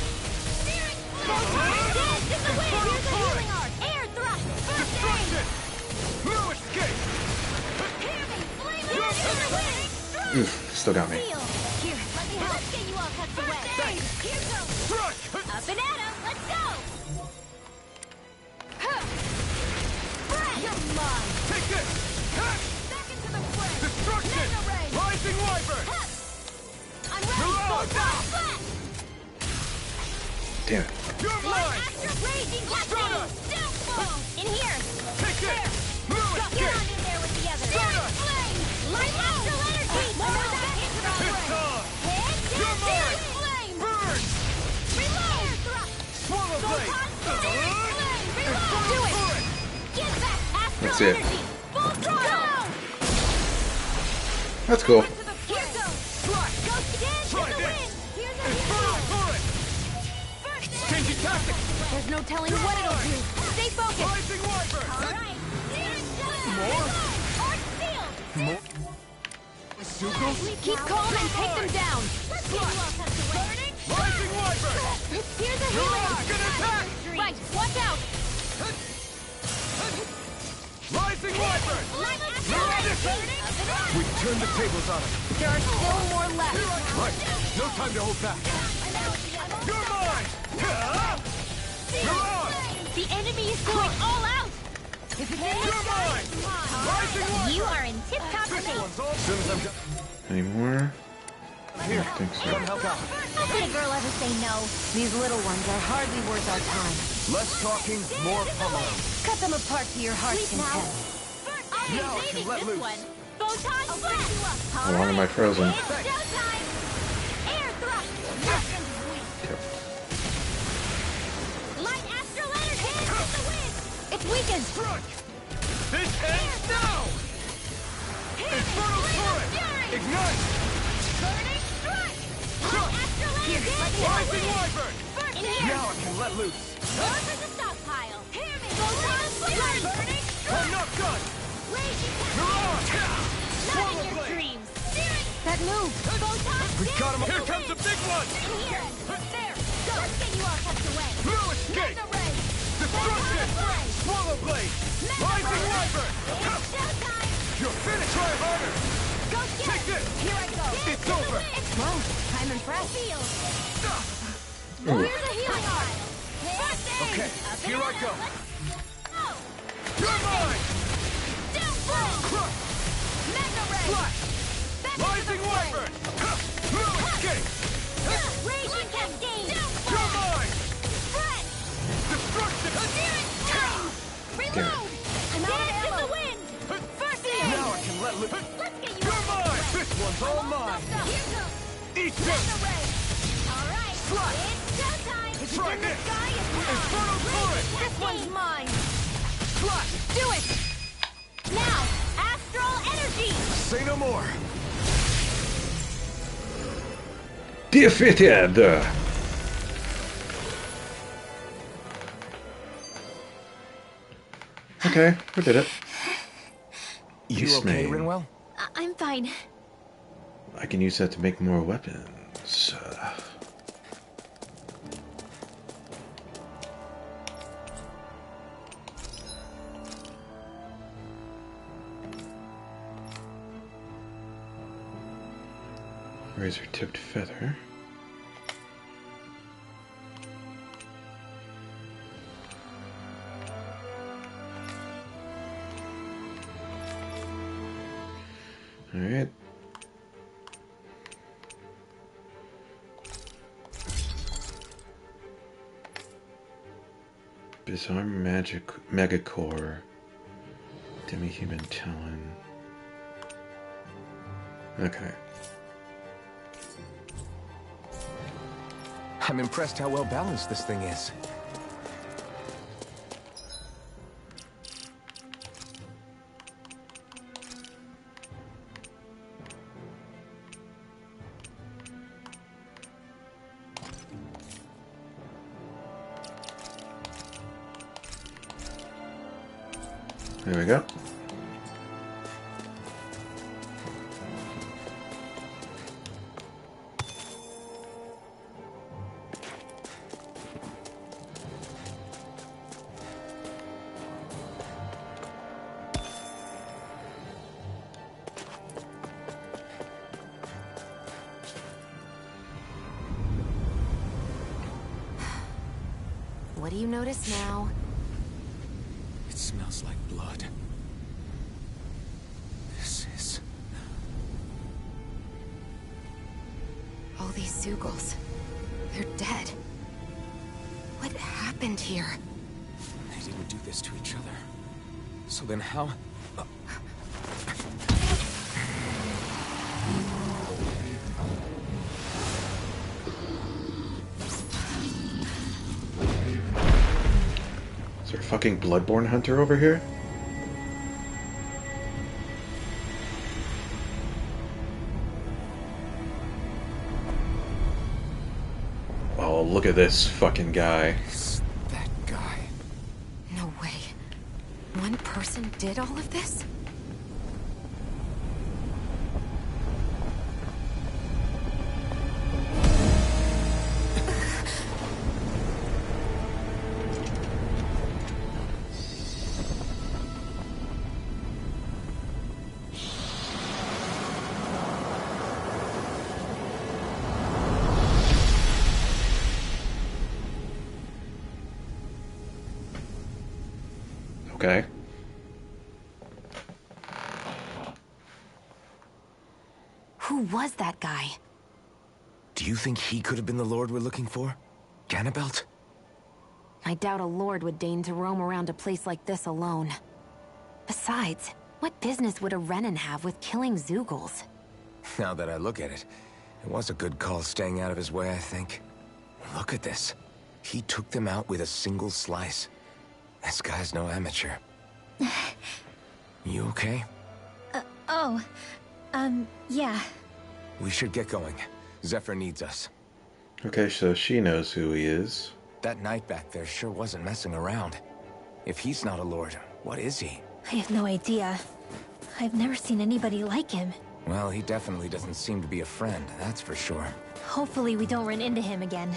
Searing flame! Dance in the wind! Here's a healing arc! Air thrust! First aid! Destruction! No escape! Hear me! Flame energy in the wind! Oof, still got me. Seal! Here, let me help. Let's get you all tucked away. Thanks. Here goes! Struck! Up and at 'em! Let's go! Spread! You're mine! Take this! Ha! Back into the fray! Destruction! Mega ray! Rising Wyvern! I'm ready! Mirage! Photon flash! Damn it. You're Light mine! astral raging Stunner! lightning! Downfall! In here! Take this! No Get escape! on in there with the others! Stunner! Flame! Light astral energy! More back into the It's fray! on! Head You're down! mine! Flame! Burn! Reload! Air thrust! Swallow blade! Flame! Reload! Do it! Get back! Astral That's it. energy! Full throttle! That's cool. Here goes! Flash! Go dance Try in the this. wind! Here's a Infernal heal! turret! First aid! Changing tactics! There's no telling what it'll do. Stay focused. Rising Wyvern! Alright! More? Arc seal! More? Sucrose? Keep calm and take them down. Let's get you all tucked away! Rising Wyvern! Here's a healing Mirage, arc! gonna attack! Right, watch out. Rising Wyvern! Light astral Mirage! energy! We turn the tables on him. There are still more left. Right. No time to hold back. You're mine! Mirage! The enemy is going all out! You're mine! Rising Wyvern! You are in tip-top This shape! one's all... As soon as I'm done... Any more? Here, I think so. come help out. How could a girl ever say no? These little ones are hardly worth our time. Less talking, more pummeling. Cut them apart to your heart's Sleep now. content. Now I can let loose. Photon blast! How long am I frozen? It's showtime! Air thrust! Nothing's weak! Light astral energy into the wind! It's weakened! Strike! This ends now! Infernal turret! Ignite! Burning strike! Light astral energy! Rising wyvern! First air! Now I can let loose. Go for the stockpile! Hear me! Photon blast! Burning I'm strike! not done! Raging Mirage! not in your Blade! dreams! Searing That move! photon We got him! blast! Here comes the big one! In here! There! Go! Let's get you all tucked away! No escape! Mega ray! Destruction! Swallow blade! Rising wyvern! It's showtime! You're finished! Try harder! Go get Take it! this! Here I go! It's over! Whoa, I'm impressed. Field! Ooh. Here's a healing pile! First aid! Okay, here I go! Go! You're mine! Down blow! Crush! Mega ray! Flash! Back into the Rising fray! wyvern! No escape! Raging cascade! Down You're blow! mine! Spread! Destruction! Searing flame! Reload! I'm out of ammo! The wind! First aid! Now I can let loose. Let's get you You're out of the mine! way! This one's all mine! Here goes! Eat Mega this! ray! All right! Fly! It's showtime! If Try it's in the this! sky, it's mine! Infernal turret! This one's mine! Flash! Do it! Now! Astral energy! Say no more! Defeated! Okay, we did it. You Use okay, me. Rinwell? I'm fine. I can use that to make more weapons. Razor-tipped feather. All right. Bizarre magic megacore. Demi-human talon. Okay. I'm impressed how well balanced this thing is. There we go. What do you notice now? It smells like blood. This is... All these Zeugles. They're dead. What happened here? They didn't do this to each other. So then how... Is there a fucking bloodborne hunter over here? Oh, look at this fucking guy. Is that guy? No way. One person did all of this? Okay. Who was that guy? Do you think he could have been the Lord we're looking for? Ganabelt? I doubt a lord would deign to roam around a place like this alone. Besides, What business would a Renan have with killing Zeugles? Now that I look at it, it was a good call staying out of his way, I think. Look at this. He took them out with a single slice. This guy's no amateur. You okay? Yeah. We should get going. Zephyr needs us. Okay, so she knows who he is. That knight back there sure wasn't messing around. If he's not a lord, what is he? I have no idea. I've never seen anybody like him. Well, he definitely doesn't seem to be a friend, that's for sure. Hopefully we don't run into him again.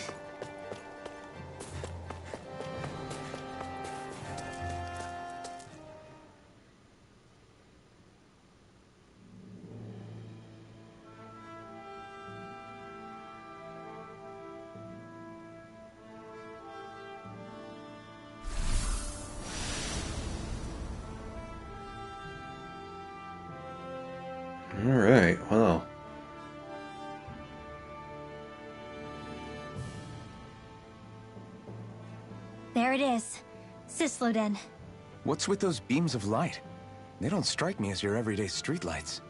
Alright, well. There it is. Sisloden. What's with those beams of light? They don't strike me as your everyday streetlights.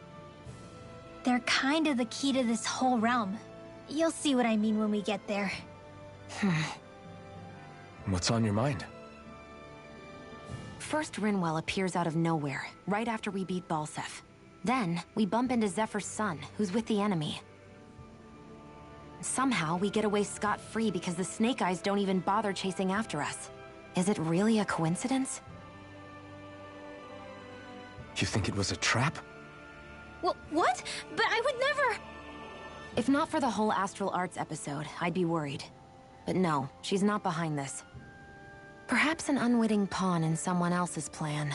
They're kind of the key to this whole realm. You'll see what I mean when we get there. What's on your mind? First, Rinwell appears out of nowhere, right after we beat Balsef. Then, we bump into Zephyr's son, who's with the enemy. Somehow, we get away scot-free because the Snake Eyes don't even bother chasing after us. Is it really a coincidence? You think it was a trap? Well, what? But I would never... If not for the whole Astral Arts episode, I'd be worried. But no, she's not behind this. Perhaps an unwitting pawn in someone else's plan.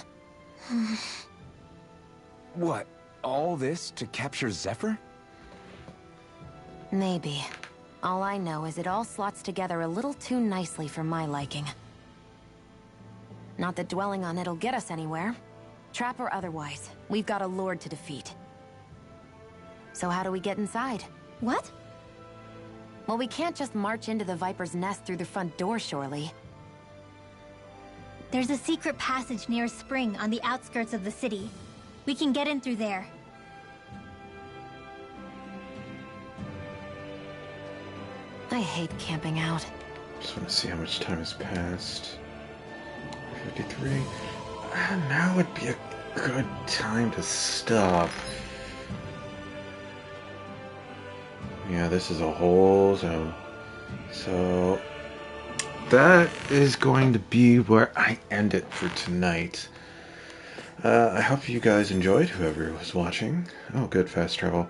What? All this to capture Zephyr? Maybe. All I know is it all slots together a little too nicely for my liking. Not that dwelling on it'll get us anywhere. Trap or otherwise, we've got a lord to defeat. So how do we get inside? What? Well, we can't just march into the Viper's nest through the front door, surely. There's a secret passage near a spring on the outskirts of the city. We can get in through there. I hate camping out. Just want to see how much time has passed. 53. Now would be a good time to stop. Yeah, this is a whole zone. So that is going to be where I end it for tonight. I hope you guys enjoyed, whoever was watching. Oh, good, fast travel.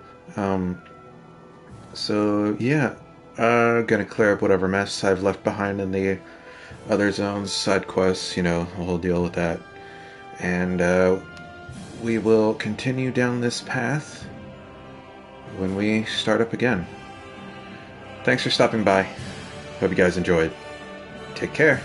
So yeah, gonna clear up whatever mess I've left behind in the other zones, side quests, you know, the whole deal with that. And we will continue down this path when we start up again. Thanks for stopping by. Hope you guys enjoyed. Take care.